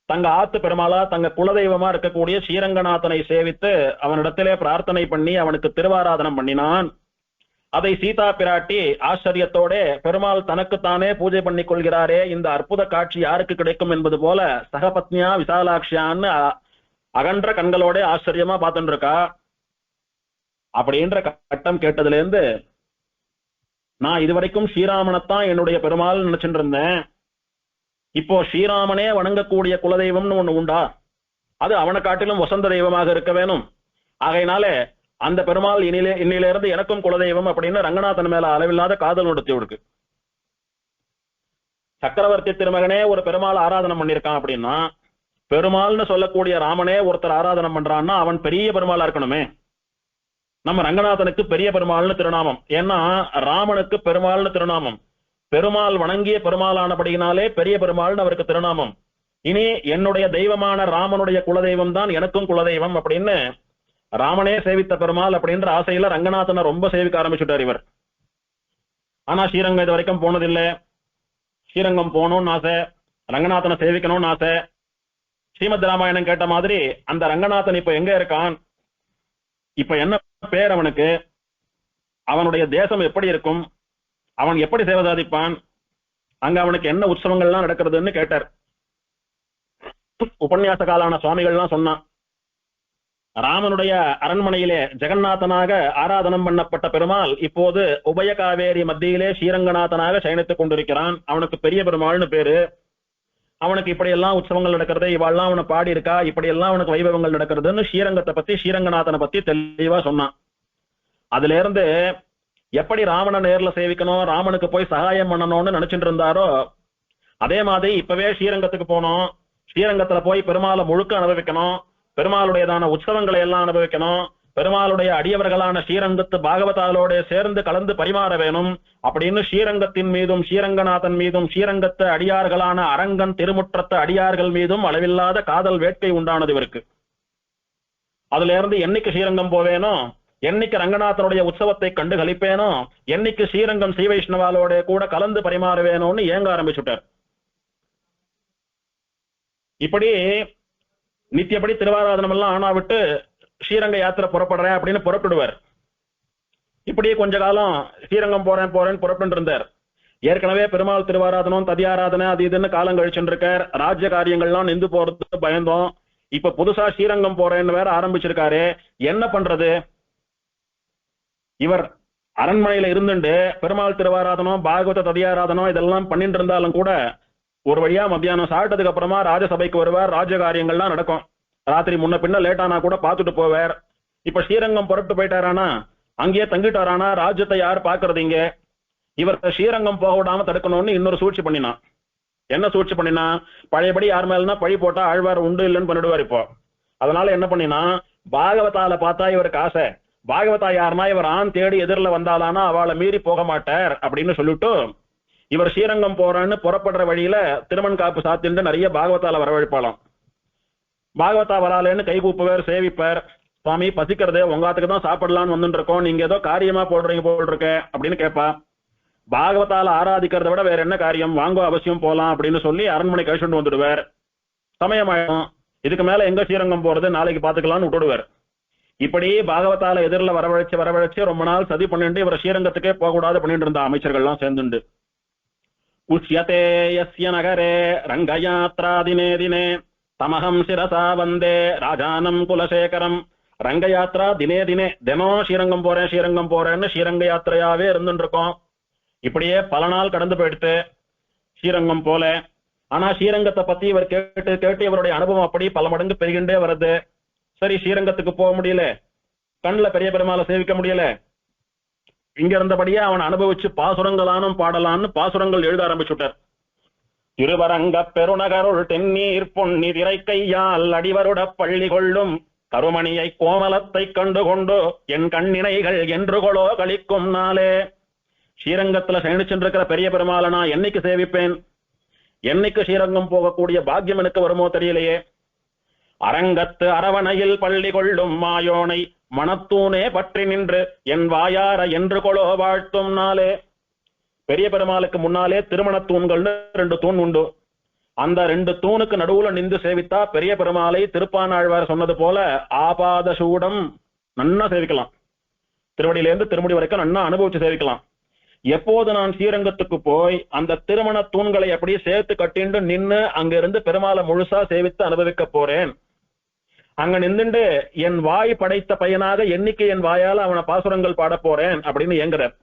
தங்க ஆத்து பெருமாளா தங்க குலதெய்வமா இருக்கக்கூடிய ஸ்ரீரங்கநாதனை சேவித்து அவனிடத்திலே பிரார்த்தனை பண்ணி அவனுக்கு திருவாராதனம் பண்ணினான். அதை சீதா பிராட்டி ஆச்சரியத்தோட பெருமாள் தனக்குத்தானே பூஜை பண்ணி கொள்கிறாரே, இந்த அற்புத காட்சி யாருக்கு கிடைக்கும் என்பது போல சகபத்னியா விசாலாட்சியான்னு அகன்ற கண்களோட ஆச்சரியமா பார்த்துட்டு இருக்கா. அப்படின்ற கட்டம் கேட்டதுல இருந்து நான் இதுவரைக்கும் ஸ்ரீராமனைத்தான் என்னுடைய பெருமாள் நினைச்சுட்டு இருந்தேன். இப்போ ஸ்ரீராமனே வணங்கக்கூடிய குலதெய்வம்னு ஒண்ணு உண்டா? அது அவனை காட்டிலும் வசந்த தெய்வமாக இருக்க வேணும். ஆகையினால அந்த பெருமாள் இன்னில இருந்து எனக்கும் குலதெய்வம் அப்படின்னு ரங்கநாதன் மேல அளவில்லாத காதல் நடத்தியவருக்கு. சக்கரவர்த்தி திருமகனே ஒரு பெருமாள் ஆராதனம் பண்ணிருக்கான் அப்படின்னா, பெருமாள்னு சொல்லக்கூடிய ராமனே ஒருத்தர் ஆராதனம் பண்றான்னா அவன் பெரிய பெருமாளா இருக்கணுமே. நம்ம ரங்கநாதனுக்கு பெரிய பெருமாள்னு திருநாமம். ஏன்னா ராமனுக்கு பெருமாள்னு திருநாமம். பெருமாள் வணங்கிய பெருமாளானபடியினாலே பெரிய பெருமாள்னு அவருக்கு திருநாமம். இனி என்னுடைய தெய்வமான ராமனுடைய குலதெய்வம் தான் எனக்கும் குலதெய்வம் அப்படின்னு ராமனே சேவித்த பெருமாள் அப்படின்ற ஆசையில ரங்கநாதனை ரொம்ப சேவிக்க ஆரம்பிச்சுட்டார் இவர். ஆனா ஸ்ரீரங்கம் இது வரைக்கும் போனதில்லை. ஸ்ரீரங்கம் போகணும்னு ஆசை, ரங்கநாதனை சேவிக்கணும்னு ஆசை. ஸ்ரீமத் ராமாயணம் கேட்ட மாதிரி அந்த ரங்கநாதன் இப்ப எங்க இருக்கான், இப்ப என்ன பேர் அவனுக்கு, அவனுடைய தேசம் எப்படி இருக்கும், அவன் எப்படி சேவை சாதிப்பான், அங்க அவனுக்கு என்ன உற்சவங்கள்லாம் நடக்கிறதுன்னு கேட்டார். உபன்யாச காலான சுவாமிகள்லாம் சொன்னான். ராமனுடைய அரண்மனையிலே ஜெகநாதனாக ஆராதனம் பண்ணப்பட்ட பெருமாள் இப்போது உபய காவேரி மத்தியிலே ஸ்ரீரங்கநாதனாக சயனித்துக் கொண்டிருக்கிறான். அவனுக்கு பெரிய பெருமாள்னு பேரு. அவனுக்கு இப்படி எல்லாம் உற்சவங்கள் நடக்கிறது, இவாள்லாம் அவனை பாடி இருக்கா, இப்படி எல்லாம் அவனுக்கு வைபவங்கள் நடக்கிறதுன்னு ஸ்ரீரங்கத்தை பத்தி ஸ்ரீரங்கநாதனை பத்தி தெளிவா சொன்னான். அதுல இருந்து எப்படி ராமனை நேர்ல சேவிக்கணும், ராமனுக்கு போய் சகாயம் பண்ணணும்னு நினைச்சிட்டு இருந்தாரோ அதே மாதிரி இப்பவே ஸ்ரீரங்கத்துக்கு போனோம், ஸ்ரீரங்கத்துல போய் பெருமாளை முழுக்க அனுபவிக்கணும், பெருமாளுடையதான உற்சவங்களை எல்லாம் அனுபவிக்கணும், பெருமாளுடைய அடியவர்களான ஸ்ரீரங்கத்து பாகவதாலோட சேர்ந்து கலந்து பரிமாற வேணும் அப்படின்னு ஸ்ரீரங்கத்தின் மீதும் ஸ்ரீரங்கநாதன் மீதும் ஸ்ரீரங்கத்து அடியார்களான அரங்கன் திருமுற்றத்த அடியார்கள் மீதும் அளவில்லாத காதல் வேட்கை உண்டானது இவருக்கு. அதுல இருந்து என்னைக்கு ஸ்ரீரங்கம் போவேனோ, என்னைக்கு ரங்கநாதனுடைய உற்சவத்தை கண்டு கழிப்பேனோ, என்னைக்கு ஸ்ரீரங்கம் ஸ்ரீ வைஷ்ணவாலோட கூட கலந்து பரிமாற வேணும்னு ஏங்க ஆரம்பிச்சுட்டார். இப்படி நித்தியப்படி திருவாராதனம் எல்லாம் ஆனா விட்டு ஸ்ரீரங்க யாத்திரை புறப்படுறேன் அப்படின்னு புறப்படுவார். இப்படியே கொஞ்ச காலம் ஸ்ரீரங்கம் போறேன் போறேன்னு புறப்பட்டு இருந்தார். ஏற்கனவே பெருமாள் திருவாராதனம் ததியாராதனை அது இதுன்னு காலம் கழிச்சுட்டு இருக்கார். ராஜ்ய காரியங்கள்லாம் நின்று போறது பயந்தோம். இப்ப புதுசா ஸ்ரீரங்கம் போறேன்னு வேற ஆரம்பிச்சிருக்காரு. என்ன பண்றது? இவர் அரண்மனையில இருந்துட்டு பெருமாள் திருவாராதனம் பாகவத ததியாராதனம் இதெல்லாம் பண்ணிட்டு இருந்தாலும் கூட ஒரு வழியா மத்தியானம் சாப்பிட்டதுக்கு அப்புறமா ராஜசபைக்கு வருவார். ராஜ்ய காரியங்கள்லாம் நடக்கும். ராத்திரி முன்ன பின்ன லேட்டானா கூட பார்த்துட்டு போவார். இப்ப ஸ்ரீரங்கம் புறப்பட்டு போயிட்டாரானா, அங்கேயே தங்கிட்டாரானா ராஜ்யத்தை யார் பாக்குறது? இங்க இவர் ஸ்ரீரங்கம் போக விடாம தடுக்கணும்னு இன்னொரு சூழ்ச்சி பண்ணினா. என்ன சூழ்ச்சி பண்ணினா, பழையபடி யார் மேலனா பழி போட்டா ஆழ்வார் உண்டு இல்லைன்னு பண்ணிடுவார். இப்போ அதனால என்ன பண்ணினா, பாகவதால பார்த்தா இவருக்கு ஆசை, பாகவதா யாருன்னா இவர் ஆண் தேடி எதிரில் வந்தாலானா அவளை மீறி போக மாட்டார் அப்படின்னு சொல்லிட்டு இவர் ஸ்ரீரங்கம் போறான்னு புறப்படுற வழியில திருமண் காப்பு சாத்திட்டு நிறைய பாகவதால வரவழைப்பாளாம். பாகவதா வராலேன்னு கை கூப்புவார், சேவிப்பார். சுவாமி பசிக்கிறதே, உங்காத்துக்கு தான் சாப்பிடலான்னு வந்துட்டு இருக்கோம், நீங்க ஏதோ காரியமா போடுறீங்க போல் இருக்க அப்படின்னு கேட்பா. பாகவதால ஆராதிக்கிறத விட வேற என்ன காரியம், வாங்கோ அவசியம் போலாம் அப்படின்னு சொல்லி அரண்மனை கழிச்சுட்டு வந்துடுவார். சமயமாயிடும், இதுக்கு மேல எங்க ஸ்ரீரங்கம் போறது, நாளைக்கு பாத்துக்கலாம்னு விட்டுடுவார். இப்படி பாகவதால எதிரில் வரவழைச்சு ரொம்ப நாள் சதி பண்ணிட்டு இவர் ஸ்ரீரங்கத்துக்கே போகக்கூடாது பண்ணிட்டு இருந்த அமைச்சர்கள்லாம் சேர்ந்துண்டு. உஷ்யதே யஸ்ய நகரே ரங்கயாத்ராதினே தினே தமகம் சிரசா வந்தே ராஜானம் குலசேகரம். ரங்க யாத்ரா தினே தினே, தினம் ஸ்ரீரங்கம் போறேன்னு ஸ்ரீரங்க யாத்திரையாவே இருந்துட்டு இருக்கோம். இப்படியே பல நாள் கடந்து போயிடுத்து, ஸ்ரீரங்கம் போல. ஆனா ஸ்ரீரங்கத்தை பத்தி இவர் கேட்டு இவருடைய அனுபவம் அப்படி பல மடங்கு பெருகின்றே வருது. சரி, ஸ்ரீரங்கத்துக்கு போக முடியல, கண்ணுல பெரிய பெருமாளை சேவிக்க முடியல, இங்க இருந்தபடியே அவன் அனுபவிச்சு பாசுரங்களானும் பாடலான்னு பாசுரங்கள் எழுத ஆரம்பிச்சுட்டார். திருவரங்க பெருநகருள் தென்னீர் பொன்னி திரை கையால் அடிவருட பள்ளி கொள்ளும் கருமணியை கோமலத்தை கண்டு கொண்டு என் கண்ணினைகள் என்று கொளோ கழிக்கும் நாளே. ஸ்ரீரங்கத்துல சயனிச்சுருக்கிற பெரிய பெருமாளை நான் என்னைக்கு சேவிப்பேன், என்னைக்கு ஸ்ரீரங்கம் போகக்கூடிய பாக்கியம் எனக்கு வருமோ தெரியலையே. அரங்கத்து அரவணையில் பள்ளி கொள்ளும் மாயோனை மனத்தூனே பற்றி நின்று என் வாயார என்று கொளோ வாழ்த்தும் நாளே. பெரிய பெருமாளுக்கு முன்னாலே திருமண தூண்கள்னு 2 தூண் உண்டு. அந்த 2 தூணுக்கு நடுவுல நின்று சேவித்தா பெரிய பெருமாளை திருப்பானாழ்வார் சொன்னது போல ஆபாத சூடம் நன்னா சேவிக்கலாம். திருவடியிலேருந்து திருமுடி வரைக்கும் நன்னா அனுபவிச்சு சேவிக்கலாம். எப்போது நான் ஸ்ரீரங்கத்துக்கு போய் அந்த திருமண தூண்களை அப்படியே சேர்த்து கட்டிண்டு நின்று அங்க இருந்து பெருமாளை முழுசா சேவித்து அனுபவிக்க போறேன். அங்க நின்றுண்டு என் வாய் படைத்த பையனாக என்னைக்கு என் வாயால அவனை பாசுரங்கள் பாட போறேன் அப்படின்னு ஏங்குறார்.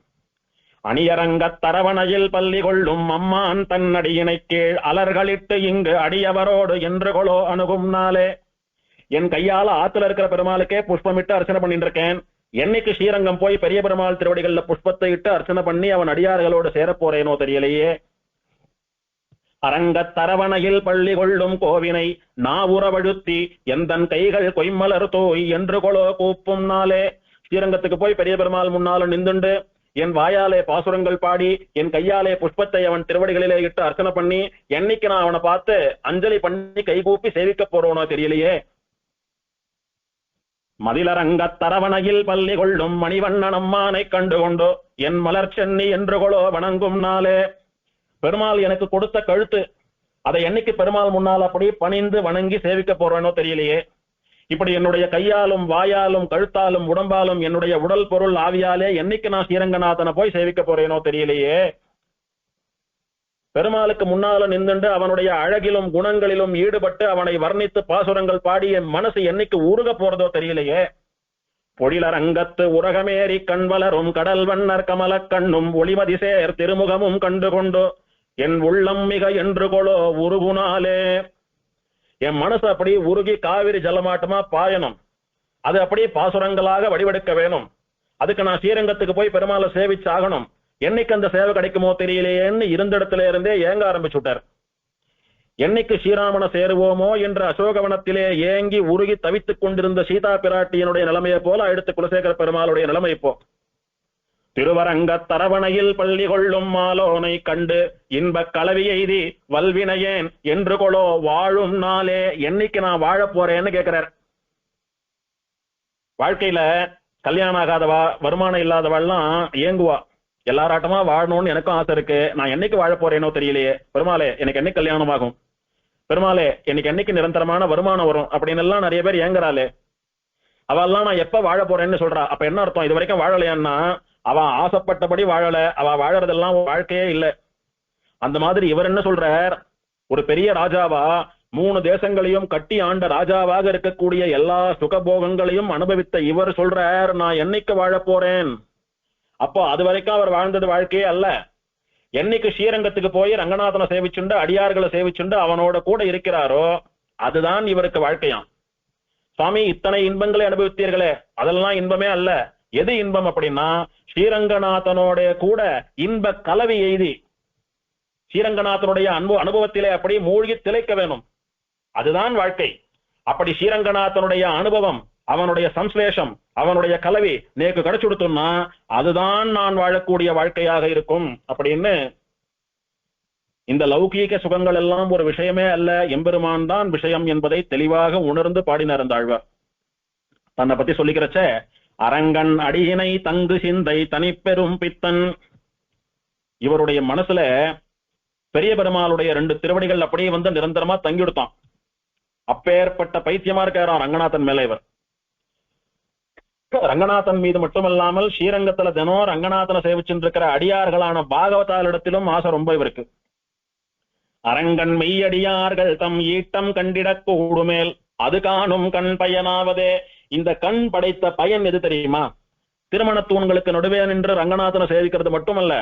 அணியரங்க தரவணையில் பள்ளி கொள்ளும் அம்மான் தன்னடியினை கீழ் அலர்களிட்டு இங்கு அடியவரோடு என்று கொளோ அணுகும் நாளே. என் கையால ஆத்துல இருக்கிற பெருமாளுக்கே புஷ்பமிட்டு அர்ச்சனை பண்ணிட்டு இருக்கேன். என்னைக்கு ஸ்ரீரங்கம் போய் பெரிய பெருமாள் திருவடிகள்ல புஷ்பத்தை இட்டு அர்ச்சனை பண்ணி அவன் அடியார்களோடு சேரப்போறேனோ தெரியலையே. அரங்க தரவணையில் பள்ளி கொள்ளும் கோவினை நாவுறவழுத்தி எந்தன் கைகள் கொய்மலர் தோய் என்று கொளோ கூப்பும் நாளே. ஸ்ரீரங்கத்துக்கு போய் பெரிய பெருமாள் முன்னாலும் நின்றுண்டு என் வாயாலே பாசுரங்கள் பாடி என் கையாலே புஷ்பத்தை அவன் திருவடிகளிலே இட்டு அர்ச்சனை பண்ணி என்னைக்கு நான் அவனை பார்த்து அஞ்சலி பண்ணி கைகூப்பி சேவிக்க போறோனோ தெரியலையே. மதிலரங்க தரவணையில் பள்ளி கொள்ளும் மணிவண்ணன் அம்மானை கண்டு கொண்டு என் மலர் சென்னி என்று கொளோ வணங்கும் நாளே. பெருமாள் எனக்கு கொடுத்த கழுத்து, அதை என்னைக்கு பெருமாள் முன்னால் அப்படி பணிந்து வணங்கி சேவிக்க போறேனோ தெரியலையே. இப்படி என்னுடைய கையாலும் வாயாலும் கழுத்தாலும் உடம்பாலும் என்னுடைய உடல் பொருள் ஆவியாலே என்னைக்கு நான் ஸ்ரீரங்கநாதனை போய் சேவிக்க போறேனோ தெரியலையே. பெருமாளுக்கு முன்னால நின்றுண்டு அவனுடைய அழகிலும் குணங்களிலும் ஈடுபட்டு அவனை வர்ணித்து பாசுரங்கள் பாடி என் மனசு என்னைக்கு உருக போறதோ தெரியலையே. பொழிலரங்கத்து உரகமேறி கண்வளரும் கடல் வண்ணர் கமல கண்ணும் ஒளிமதி சேர் திருமுகமும் கண்டு கொண்டு என் உள்ளம் மிக என்று கொளோ உருகுனாலே. என் மனசு அப்படி உருகி காவிரி ஜலமாட்டமா பாயணும், அது அப்படி பாசுரங்களாக வடிவெடுக்க வேணும். அதுக்கு நான் ஸ்ரீரங்கத்துக்கு போய் பெருமாளை சேவிச்சு ஆகணும். என்னைக்கு அந்த சேவை கிடைக்குமோ தெரியலையேன்னு இருந்த இடத்துல இருந்தே ஏங்க ஆரம்பிச்சுட்டார். என்னைக்கு ஸ்ரீராமனை சேருவோமோ என்ற அசோகவனத்திலே ஏங்கி உருகி தவித்துக் கொண்டிருந்த சீதா பிராட்டியனுடைய நிலைமையை போல எடுத்து குலசேகர பெருமாளுடைய நிலைமை இப்போ. திருவரங்க தரவணையில் பள்ளி கொள்ளும் மாலோனை கண்டு இன்ப கலவி எய்தி வல்வினையேன் என்று கொளோ வாழும் நாளே. என்னைக்கு நான் வாழ போறேன்னு கேட்கிறார். வாழ்க்கையில கல்யாணம் ஆகாதவா வருமானம் இல்லாதவாள்லாம் ஏங்குவா. எல்லாராட்டமா வாழணும்னு எனக்கும் ஆசை இருக்கு, நான் என்னைக்கு வாழ போறேனோ தெரியலையே. பெருமாளே எனக்கு என்னைக்கு கல்யாணம் ஆகும், பெருமாளே எனக்கு என்னைக்கு நிரந்தரமான வருமானம் வரும் அப்படின்னு எல்லாம் நிறைய பேர் ஏங்குறாளே. அவெல்லாம் நான் எப்ப வாழ போறேன்னு சொல்றா. அப்ப என்ன அர்த்தம்? இது வரைக்கும் வாழலையான்னா அவ ஆசைப்பட்டபடி வாழல, அவ வாழறதெல்லாம் வாழ்க்கையே இல்லை. அந்த மாதிரி இவர் என்ன சொல்றார், ஒரு பெரிய ராஜாவா 3 தேசங்களையும் கட்டி ஆண்ட ராஜாவாக இருக்கக்கூடிய எல்லா சுகபோகங்களையும் அனுபவித்த இவர் சொல்றார், நான் என்னைக்கு வாழ போறேன். அப்போ அது வரைக்கும் அவர் வாழ்ந்தது வாழ்க்கையே அல்ல. என்னைக்கு ஸ்ரீரங்கத்துக்கு போய் ரங்கநாதனை சேவிச்சுண்டு அடியார்களை சேவிச்சுண்டு அவனோட கூட இருக்கிறாரோ அதுதான் இவருக்கு வாழ்க்கையாம். சுவாமி இத்தனை இன்பங்களை அனுபவித்தீர்களே, அதெல்லாம் இன்பமே அல்ல. எது இன்பம் அப்படின்னா ஸ்ரீரங்கநாதனோட கூட இன்ப கலவி எய்தி ஸ்ரீரங்கநாதனுடைய அனுபவத்திலே அப்படி மூழ்கி திளைக்க வேணும், அதுதான் வாழ்க்கை. அப்படி ஸ்ரீரங்கநாதனுடைய அனுபவம், அவனுடைய சம்ஸ்லேஷம், அவனுடைய கலவி நேக்கு கிடைச்சுடுத்தோம்னா அதுதான் நான் வாழக்கூடிய வாழ்க்கையாக இருக்கும் அப்படின்னு. இந்த லௌகீக சுகங்கள் எல்லாம் ஒரு விஷயமே அல்ல, எம்பெருமான் தான் விஷயம் என்பதை தெளிவாக உணர்ந்து பாடினார் அந்த ஆழ்வார். தன்னை பத்தி சொல்லிக்கிறச்ச அரங்கன் அடியினை தங்கு சிந்தை தனிப்பெரும் பித்தன். இவருடைய மனசுல பெரிய பெருமாளுடைய 2 திருவடிகள் அப்படியே வந்து நிரந்தரமா தங்கிவிடுத்தான். அப்பேற்பட்ட பைத்தியமா இருக்காராம் ரங்கநாதன் மேல இவர். ரங்கநாதன் மீது மட்டுமல்லாமல் ஸ்ரீரங்கத்துல தினம் ரங்கநாதனை சேவிச்சுட்டு இருக்கிற அடியார்களான பாகவதாளிடத்திலும் ஆசை ரொம்ப இவருக்கு. அரங்கன் மெய்யடியார்கள் தம் ஈட்டம் கண்டிடக் கூடுமேல் அது காணும் கண் பயனாவதே. இந்த கண் படைத்த பயன் எது தெரியுமா? திருமண தூண்களுக்கு நடுவே நின்று ரங்கநாதனை சேவிக்கிறது மட்டுமல்ல,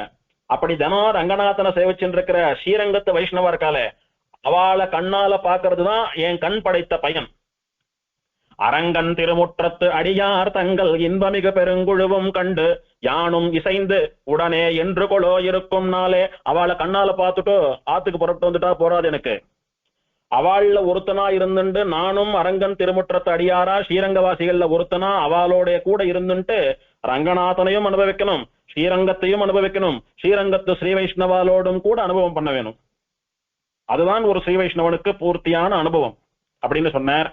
அப்படி தினம் ரங்கநாதனை சேவிச்சுட்டு இருக்கிற ஸ்ரீரங்கத்து வைஷ்ணவா இருக்காளே அவளை கண்ணால பாக்குறதுதான் என் கண் படைத்த பயன். அரங்கன் திருமுற்றத்து அடியார் தங்கள் இன்பமிகு பெருங்குழுவும் கண்டு யானும் இசைந்து உடனே என்று கொளோ இருக்கும் நாளே. அவளை கண்ணால பார்த்துட்டு ஆத்துக்கு புறப்பட்டு வந்துட்டா போறாது எனக்கு. அவள்ல ஒருத்தனா இருந்துட்டு நானும் அரங்கன் திருமுற்றத்து அடியாரா ஸ்ரீரங்கவாசிகள்ல ஒருத்தனா அவளோட கூட இருந்துட்டு ரங்கநாதனையும் அனுபவிக்கணும், ஸ்ரீரங்கத்தையும் அனுபவிக்கணும், ஸ்ரீரங்கத்து ஸ்ரீ வைஷ்ணவாலோடும் கூட அனுபவம் பண்ண வேணும். அதுதான் ஒரு ஸ்ரீ வைஷ்ணவனுக்கு பூர்த்தியான அனுபவம் அப்படின்னு சொன்னார்.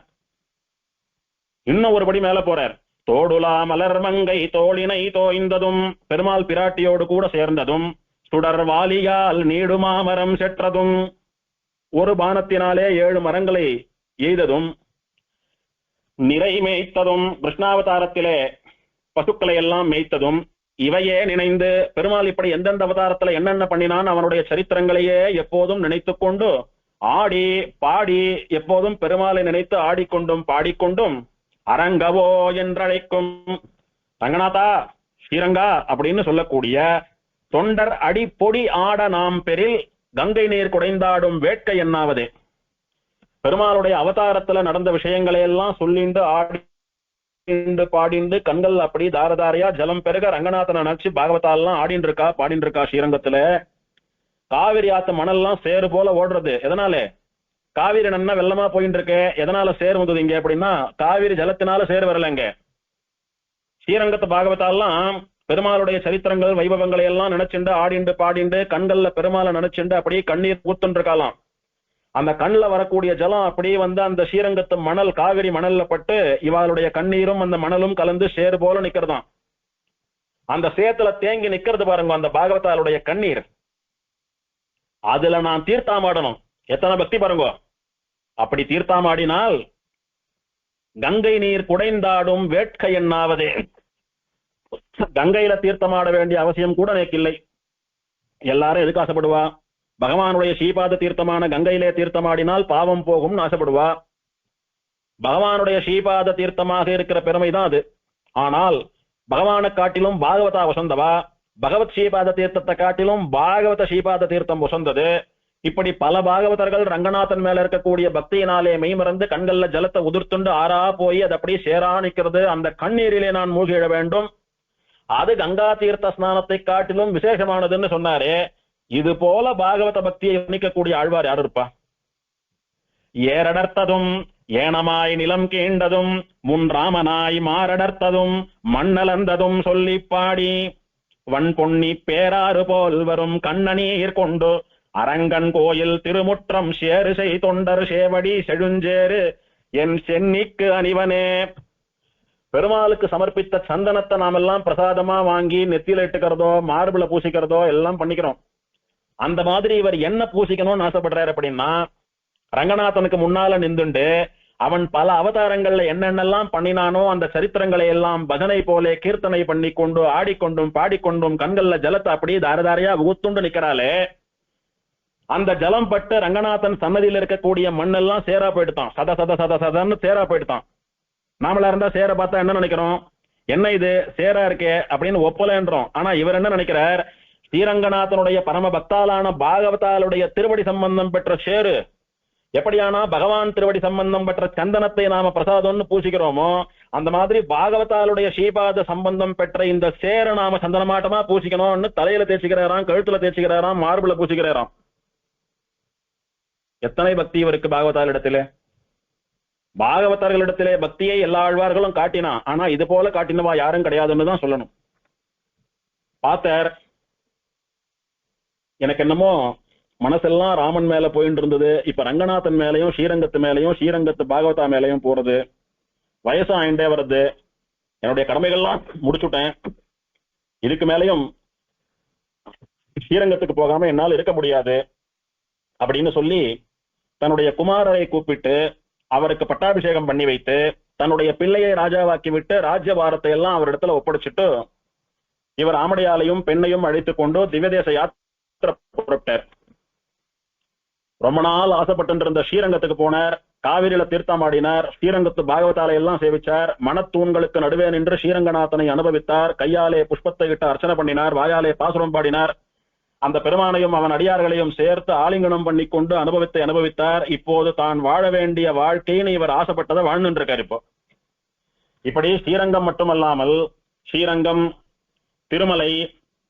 இன்னும் ஒருபடி மேல போறார். தோடுலா மலர் மங்கை தோளினை தோய்ந்ததும், பெருமாள் பிராட்டியோடு கூட சேர்ந்ததும், சுடர் வாலியால் நீடுமாமரம் செற்றதும், ஒரு பானத்தினாலே 7 மரங்களை எய்ததும், நிறை மேய்த்ததும், கிருஷ்ணாவதாரத்திலே பசுக்களை எல்லாம் மேய்த்ததும், இவையே நினைந்து பெருமாள் இப்படி எந்தெந்த அவதாரத்துல என்னென்ன பண்ணினான் அவனுடைய சரித்திரங்களையே எப்போதும் நினைத்து கொண்டு ஆடி பாடி எப்போதும் பெருமாளை நினைத்து ஆடிக்கொண்டும் பாடிக்கொண்டும் அரங்கவோ என்றழைக்கும் ரங்கநாதா ஸ்ரீரங்கா அப்படின்னு சொல்லக்கூடிய தொண்டர் அடி பொடி ஆட நாம் பெரில் கங்கை நீர் குடைந்தாடும் வேட்கை என்னாவது. பெருமாளுடைய அவதாரத்துல நடந்த விஷயங்களை எல்லாம் சொல்லிண்டு ஆடிண்டு பாடிண்டு கண்கள் அப்படி தாரதாரையா ஜலம் பெருக ரங்கநாதனை நினைச்சு பாகவதாலாம் ஆடின்னு இருக்கா பாடின்னு இருக்கா. ஸ்ரீரங்கத்துல காவிரி ஆத்து மணல்லாம் சேரு போல ஓடுறது. எதனாலே? காவிரி நன்னா வெள்ளமா போயிட்டு இருக்கு. எதனால சேர் வந்தது இங்க அப்படின்னா காவிரி ஜலத்தினால சேர் வரலங்க. ஸ்ரீரங்கத்து பாகவதாலாம் பெருமாளுடைய சரித்திரங்கள் வைபவங்களை எல்லாம் நினைச்சுண்டு ஆடிண்டு பாடிண்டு கண்கள்ல பெருமாளை நினைச்சுண்டு அப்படியே கண்ணீர் ஊத்துன்னு இருக்கலாம். அந்த கண்ணுல வரக்கூடிய ஜலம் அப்படியே வந்து அந்த ஸ்ரீரங்கத்து மணல் காவிரி மணல்ல பட்டு இவாளுடைய கண்ணீரும் அந்த மணலும் கலந்து சேரு போல நிக்கிறதாம். அந்த சேத்துல தேங்கி நிக்கிறது பாருங்க அந்த பாகவதாளுடைய கண்ணீர். அதுல நான் தீர்த்தாமாடணும். எத்தனை பக்தி பாருங்க. அப்படி தீர்த்தாமாடினால் கங்கை நீர் குடைந்தாடும் வேட்கை என்னாவதே. கங்கையில தீர்த்தமாட வேண்டிய அவசியம் கூட எனக்கு இல்லை. எல்லாரும் எதுக்கு ஆசைப்படுவா? பகவானுடைய ஸ்ரீபாத தீர்த்தமான கங்கையிலே தீர்த்தமாடினால் பாவம் போகும்னு ஆசைப்படுவா. பகவானுடைய ஸ்ரீபாத தீர்த்தமாக இருக்கிற பெருமைதான் அது. ஆனால் பகவானை காட்டிலும் பாகவதா வசந்தவா, பகவத் ஸ்ரீபாத தீர்த்தத்தை காட்டிலும் பாகவத ஸ்ரீபாத தீர்த்தம் வசந்தது. இப்படி பல பாகவதர்கள் ரங்கநாதன் மேல இருக்கக்கூடிய பக்தியினாலே மெய்மறந்து கண்கள்ல ஜலத்தை உதிர்த்துண்டு ஆறா போய் அது அப்படியே சேரா நிற்கிறது. அந்த கண்ணீரிலே நான் மூழ்கிட வேண்டும். அது கங்கா தீர்த்த ஸ்நானத்தை காட்டிலும் விசேஷமானதுன்னு சொன்னாரே. இது போல பாகவத பக்தியை வர்ணிக்கக்கூடிய ஆழ்வார் யார் இருப்பா? ஏரடர்த்ததும் ஏனமாய் நிலம் கீண்டதும் முன் ராமனாய் மாரடர்த்ததும் மண்ணலந்ததும் சொல்லி பாடி வன் பொன்னி பேராறு போல் வரும் கண்ணநீர் கொண்டு அரங்கன் கோயில் திருமுற்றம் சேரு செய் தொண்டர் சேவடி செழுஞ்சேரு என் சென்னிக்கு அணிவனே. பெருமாளுக்கு சமர்ப்பித்த சந்தனத்தை நாமெல்லாம் பிரசாதமா வாங்கி நெத்தியில இட்டுக்கிறதோ மார்பிள பூசிக்கிறதோ எல்லாம் பண்ணிக்கிறோம். அந்த மாதிரி இவர் என்ன பூசிக்கணும்னு ஆசைப்படுறாரு அப்படின்னா, ரங்கநாதனுக்கு முன்னால நின்றுண்டு அவன் பல அவதாரங்கள்ல என்னென்னலாம் பண்ணினானோ அந்த சரித்திரங்களை எல்லாம் பஜனை போலே கீர்த்தனை பண்ணி கொண்டு ஆடிக்கொண்டும் பாடிக்கொண்டும் கண்கள்ல ஜலத்தை அப்படியே தாரதாரையா ஊத்துண்டு நிக்கிறாளே, அந்த ஜலம் பட்டு ரங்கநாதன் சன்னதியில் இருக்கக்கூடிய மண்ணெல்லாம் சேரா போயிடுதான். சத சத சத சதன்னு சேரா போயிடுதான். நாமளா இருந்தா சேர பார்த்தா என்ன நினைக்கிறோம்? என்ன இது சேரா இருக்கே அப்படின்னு ஒப்பலன்றோம். ஆனா இவர் என்ன நினைக்கிறார்? ஸ்ரீரங்கநாதனுடைய பரம பக்தாலான பாகவதாலுடைய திருவடி சம்பந்தம் பெற்ற சேரு எப்படியானா பகவான் திருவடி சம்பந்தம் பெற்ற சந்தனத்தை நாம பிரசாதம்னு பூசிக்கிறோமோ அந்த மாதிரி பாகவதாலுடைய ஸ்ரீபாத சம்பந்தம் பெற்ற இந்த சேர நாம சந்தனமாட்டமா பூசிக்கணும்னு தலையில தேய்ச்சிக்கிறாராம், கழுத்துல தேய்ச்சிக்கிறாராம், மார்புல பூசிக்கிறாராம். எத்தனை பக்தி இவருக்கு பாகவதாலிடத்திலே. பாகவதர்களிடத்திலே பக்தியை எல்லா ஆழ்வார்களும் காட்டினா, ஆனா இது போல காட்டினவா யாரும் கிடையாதுன்னு தான் சொல்லணும். பார்த்தார், எனக்கு என்னமோ மனசெல்லாம் ராமன் மேல போயிட்டு இருந்தது. இப்ப ரங்கநாதன் மேலையும் ஸ்ரீரங்கத்து மேலையும் ஸ்ரீரங்கத்து பாகவதா மேலையும் போறது. வயசு ஆயிண்டே வருது. என்னுடைய கடமைகள்லாம் முடிச்சுட்டேன். இதுக்கு மேலையும் ஸ்ரீரங்கத்துக்கு போகாம என்னால் இருக்க முடியாது அப்படின்னு சொல்லி தன்னுடைய குமாரரை கூப்பிட்டு அவருக்கு பட்டாபிஷேகம் பண்ணி வைத்து தன்னுடைய பிள்ளையை ராஜாவாக்கி விட்டு ராஜ்யபாரத்தை எல்லாம் அவரிடத்துல ஒப்படைச்சிட்டு இவர் ஆமடையாலையும் பெண்ணையும் அழைத்துக் கொண்டு திவ்யதேச யாத்திரை புறப்பட்டார். ரொம்ப நாள் ஆசைப்பட்டு இருந்த ஸ்ரீரங்கத்துக்கு போனார். காவிரியில தீர்த்தமாடினார். ஸ்ரீரங்கத்து பாகவதாலை எல்லாம் சேவிச்சார். மனத்தூண்களுக்கு நடுவே நின்று ஸ்ரீரங்கநாதனை அனுபவித்தார். கையாலே புஷ்பத்தை இட்டு அர்ச்சனை பண்ணினார். வாயாலே பாசுரம் பாடினார். அந்த பெருமானையும் அவன் அடியார்களையும் சேர்த்து ஆலிங்கனம் பண்ணி கொண்டு அனுபவித்தை அனுபவித்தார். இப்போது தான் வாழ வேண்டிய வாழ்க்கைன்னு இவர் ஆசைப்பட்டதை வாழ்ந்துட்டு இருக்கார். இப்போ இப்படி ஸ்ரீரங்கம் மட்டுமல்லாமல் ஸ்ரீரங்கம், திருமலை,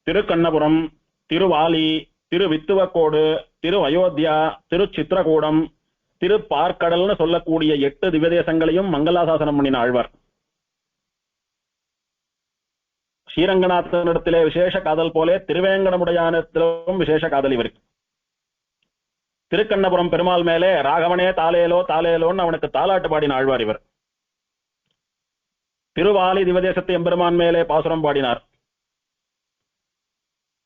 திருக்கண்ணபுரம், திருவாலி, திருவித்துவக்கோடு, திரு அயோத்தியா, திரு சித்திரகூடம், திரு பார்க்கடல்னு சொல்லக்கூடிய 8 திவ்யதேசங்களையும் மங்களாசாசனம் பண்ணின ஆழ்வார். ஸ்ரீரங்கநாதனிடத்திலே விசேஷ காதல் போலே திருவேங்கடமுடையானத்திலும் விசேஷ காதல் இவருக்கு. திருக்கண்ணபுரம் பெருமாள் மேலே ராகவனே தாலேலோ தாலேலோன்னு அவனுக்கு தாலாட்டு பாடின ஆழ்வார் இவர். திருவாலி திவதேசத்து எம்பெருமான் மேலே பாசுரம் பாடினார்.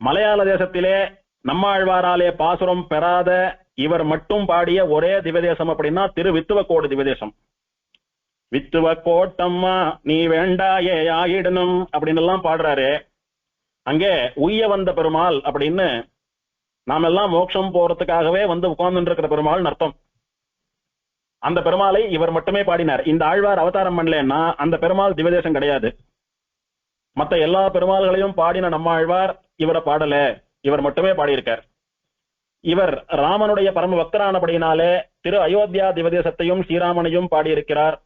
மலையாள தேசத்திலே நம்மாழ்வாராலே பாசுரம் பெறாத இவர் மட்டும் பாடிய ஒரே திவதேசம் அப்படின்னா திரு வித்துவக்கோடு திவதேசம். வித்துவக்கோட்டம்மா நீ வேண்டாயே ஆயிடணும் அப்படின்னு எல்லாம் பாடுறாரு. அங்கே உய்ய வந்த பெருமாள் அப்படின்னு நாம எல்லாம் மோட்சம் போறதுக்காகவே வந்து உட்கார்ந்து இருக்கிற பெருமாள் அர்த்தம். அந்த பெருமாளை இவர் மட்டுமே பாடினார். இந்த ஆழ்வார் அவதாரம் பண்ணலன்னா அந்த பெருமாள் திவதேசம் கிடையாது. மற்ற எல்லா பெருமாள்களையும் பாடின நம்ம ஆழ்வார் இவரை பாடல, இவர் மட்டுமே பாடியிருக்கார். இவர் ராமனுடைய பரம பக்தரானபடியினாலே திரு அயோத்தியா திவதேசத்தையும் ஸ்ரீராமனையும் பாடியிருக்கிறார்.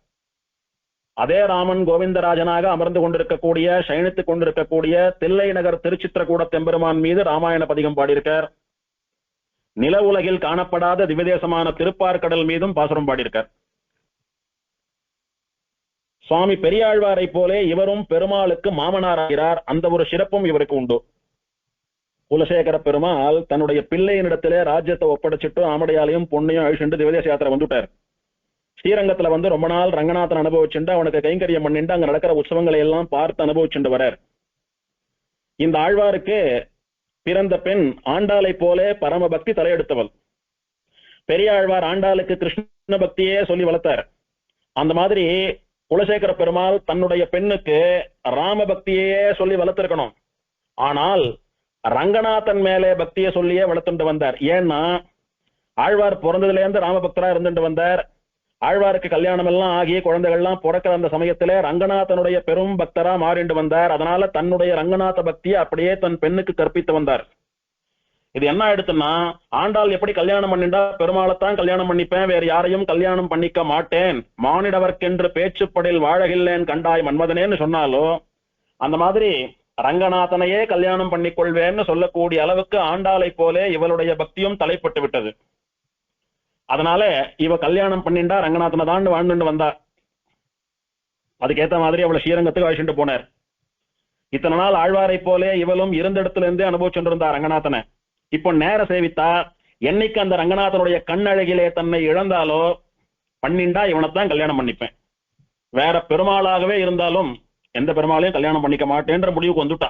அதே ராமன் கோவிந்தராஜனாக அமர்ந்து கொண்டிருக்கக்கூடிய சயனித்துக் கொண்டிருக்கக்கூடிய தில்லை நகர் திருச்சித்திரகூட தெம்பெருமான் மீது ராமாயண பதிகம் பாடியிருக்கார். நில உலகில் காணப்படாத திவதேசமான திருப்பார்கடல் மீதும் பாசுரம் பாடியிருக்கார். சுவாமி பெரியாழ்வாரை போலே இவரும் பெருமாளுக்கு மாமனாராகிறார். அந்த ஒரு சிறப்பும் இவருக்கு உண்டு. குலசேகர பெருமாள் தன்னுடைய பிள்ளையினிடத்திலே ராஜ்யத்தை ஒப்படைச்சிட்டு ஆமடையாலையும் பொண்ணையும் அழிச்சுட்டு திவதேச யாத்திரை வந்துட்டார். ஸ்ரீரங்கத்துல வந்து ரொம்ப நாள் ரங்கநாதன் அனுபவிச்சுட்டு அவனுக்கு கைங்கரியம் பண்ணிட்டு அங்க நடக்கிற உற்சவங்களை எல்லாம் பார்த்து அனுபவிச்சுட்டு வரார். இந்த ஆழ்வாருக்கு பிறந்த பெண் ஆண்டாளை போல பரம பக்தி தலையெடுத்தவள். பெரியாழ்வார் ஆண்டாளுக்கு கிருஷ்ண பக்தியே சொல்லி வளர்த்தார். அந்த மாதிரி குலசேகர பெருமாள் தன்னுடைய பெண்ணுக்கு ராம பக்தியே சொல்லி வளர்த்திருக்கணும். ஆனால் ரங்கநாதன் மேலே பக்தியை சொல்லியே வளர்த்துட்டு வந்தார். ஏன்னா ஆழ்வார் பிறந்ததுல இருந்து ராமபக்தரா இருந்துட்டு வந்தார். ஆழ்வாருக்கு கல்யாணம் எல்லாம் ஆகி குழந்தைகள்லாம் பிறக்கிற அந்த சமயத்திலே ரங்கநாதனுடைய பெரும் பக்தரா மாறிண்டு வந்தார். அதனால தன்னுடைய ரங்கநாத பக்தியை அப்படியே தன் பெண்ணுக்கு கற்பித்து வந்தார். இது என்ன ஆயிடுச்சுன்னா, ஆண்டாள் எப்படி கல்யாணம் பண்ணிண்டா பெருமாளைத்தான் கல்யாணம் பண்ணிப்பேன், வேறு யாரையும் கல்யாணம் பண்ணிக்க மாட்டேன், மானிடவர்க்கென்று பேச்சுப்படில் வாழகில்லேன் கண்டாய் மன்மதனேன்னு சொன்னாலோ, அந்த மாதிரி ரங்கநாதனையே கல்யாணம் பண்ணிக்கொள்வேன்னு சொல்லக்கூடிய அளவுக்கு ஆண்டாளை போலே இவளுடைய பக்தியும் தலைப்பட்டு விட்டது. அதனால இவ கல்யாணம் பண்ணிண்டா ரங்கநாதனை தான் வாழ்ந்துட்டு வந்தா. அதுக்கேத்த மாதிரி அவளை ஸ்ரீரங்கத்துக்கு அழைச்சிட்டு போனார். இத்தனை நாள் ஆழ்வாரை போலே இவளும் இருந்த இடத்துல இருந்தே அனுபவிச்சுட்டு இருந்தா ரங்கநாதனை. இப்போ நேர சேவித்தா, என்னைக்கு அந்த ரங்கநாதனுடைய கண்ணழகிலே தன்னை இழந்தாலோ பண்ணிண்டா இவனைத்தான் கல்யாணம் பண்ணிப்பேன், வேற பெருமாளாகவே இருந்தாலும் எந்த பெருமாளையும் கல்யாணம் பண்ணிக்க மாட்டேன்ற முடிவுக்கு வந்துட்டா.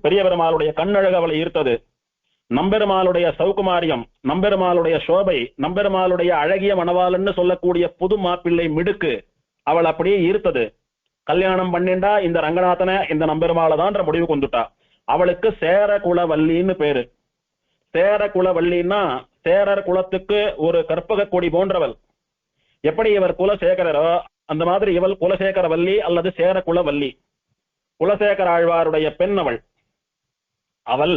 பெரிய பெருமாளுடைய கண்ணழகு அவளை ஈர்த்தது. நம்பெருமாளுடைய சௌகுமாரியம், நம்பெருமாளுடைய சோபை, நம்பெருமாளுடைய அழகிய மணவாளன்னு சொல்லக்கூடிய புது மாப்பிள்ளை மிடுக்கு அவள் அப்படியே ஈர்த்தது. கல்யாணம் பண்ணிண்டா இந்த ரங்கநாதனை இந்த நம்பெருமாளை தான்ற முடிவுக்கு வந்துட்டா. அவளுக்கு சேர குலவல்லின்னு பேரு. சேர குலவல்லின்னா சேரர் குலத்துக்கு ஒரு கற்பக கொடி போன்றவள். எப்படி இவர் குலசேகரரோ அந்த மாதிரி இவள் குலசேகர வல்லி அல்லது சேர குலவல்லி. குலசேகர ஆழ்வாருடைய பெண் அவள். அவள்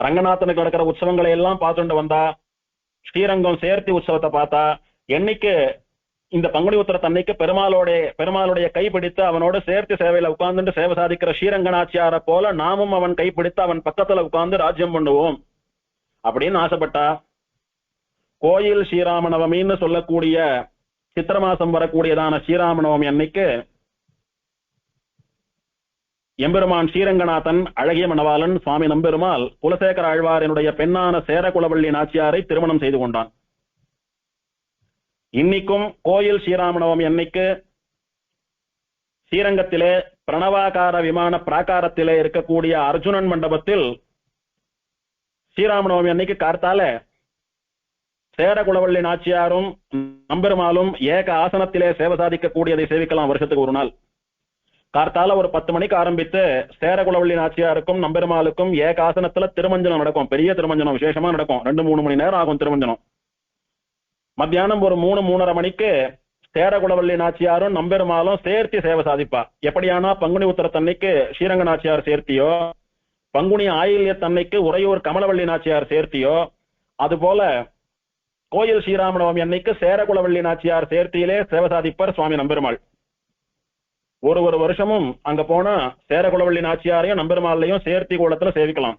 ரங்கநாதனுக்கு நடக்கிற உற்சவங்களை எல்லாம் பார்த்துட்டு வந்தா. ஸ்ரீரங்கம் சேர்த்தி உற்சவத்தை பார்த்தா. என்னைக்கு இந்த பங்குனி உத்திரத்தன்னைக்கு பெருமாளுடைய கைப்பிடித்து அவனோட சேர்த்து சேவையில உட்கார்ந்துட்டு சேவை சாதிக்கிற ஸ்ரீரங்கநாச்சியார போல நாமும் அவன் கைப்பிடித்து அவன் பக்கத்துல உட்கார்ந்து ராஜ்யம் பண்ணுவோம் அப்படின்னு ஆசைப்பட்டா. கோயில் ஸ்ரீராமநவமின்னு சொல்லக்கூடிய சித்திர மாசம் வரக்கூடியதான ஸ்ரீராமநவமி அன்னைக்கு எம்பெருமான் ஸ்ரீரங்கநாதன் அழகிய மணவாளன் சுவாமி நம்பெருமாள் குலசேகர ஆழ்வாரினுடைய பெண்ணான சேரகுலவள்ளி நாச்சியாரை திருமணம் செய்து கொண்டான். இன்னைக்கும் கோயில் ஸ்ரீராமநவமி அன்னைக்கு ஸ்ரீரங்கத்திலே பிரணவாகார விமான பிராகாரத்திலே இருக்கக்கூடிய அர்ஜுனன் மண்டபத்தில் ஸ்ரீராமநவமி அன்னைக்கு கார்த்தால சேரகுலவள்ளி நாச்சியாரும் நம்பெருமாளும் ஏக ஆசனத்திலே சேவை சாதிக்கக்கூடியதை சேவிக்கலாம். வருஷத்துக்கு ஒரு நாள் கார்த்தால ஒரு 10 மணிக்கு ஆரம்பித்து சேரகுலவள்ளி நாச்சியாருக்கும் நம்பெருமாளுக்கும் ஏக ஆசனத்துல திருமஞ்சனம் நடக்கும். பெரிய திருமஞ்சனம் விசேஷமா நடக்கும். 2-3 மணி நேரம் ஆகும் திருமஞ்சனம். மத்தியானம் ஒரு 3-3:30 மணிக்கு சேரகுலவள்ளி நாச்சியாரும் நம்பெருமாளும் சேர்த்தி சேவை சாதிப்பா. எப்படியானா பங்குனி உத்திரத்தன்னைக்கு ஸ்ரீரங்க நாச்சியார் சேர்த்தியோ, பங்குனி ஆயில்யத்தன்னைக்கு உறையூர் கமலவள்ளி நாச்சியார் சேர்த்தியோ, அதுபோல கோயில் ஸ்ரீராமநவமி அன்னைக்கு சேரகுலவள்ளி நாச்சியார் சேர்த்தியிலே சேவை சாதிப்பர் சுவாமி நம்பெருமாள். ஒரு வருஷமும் அங்க போனா சேரகுலவள்ளி நாச்சியாரையும் நம்பெருமாளையும் சேர்த்தி கோலத்துல சேவிக்கலாம்.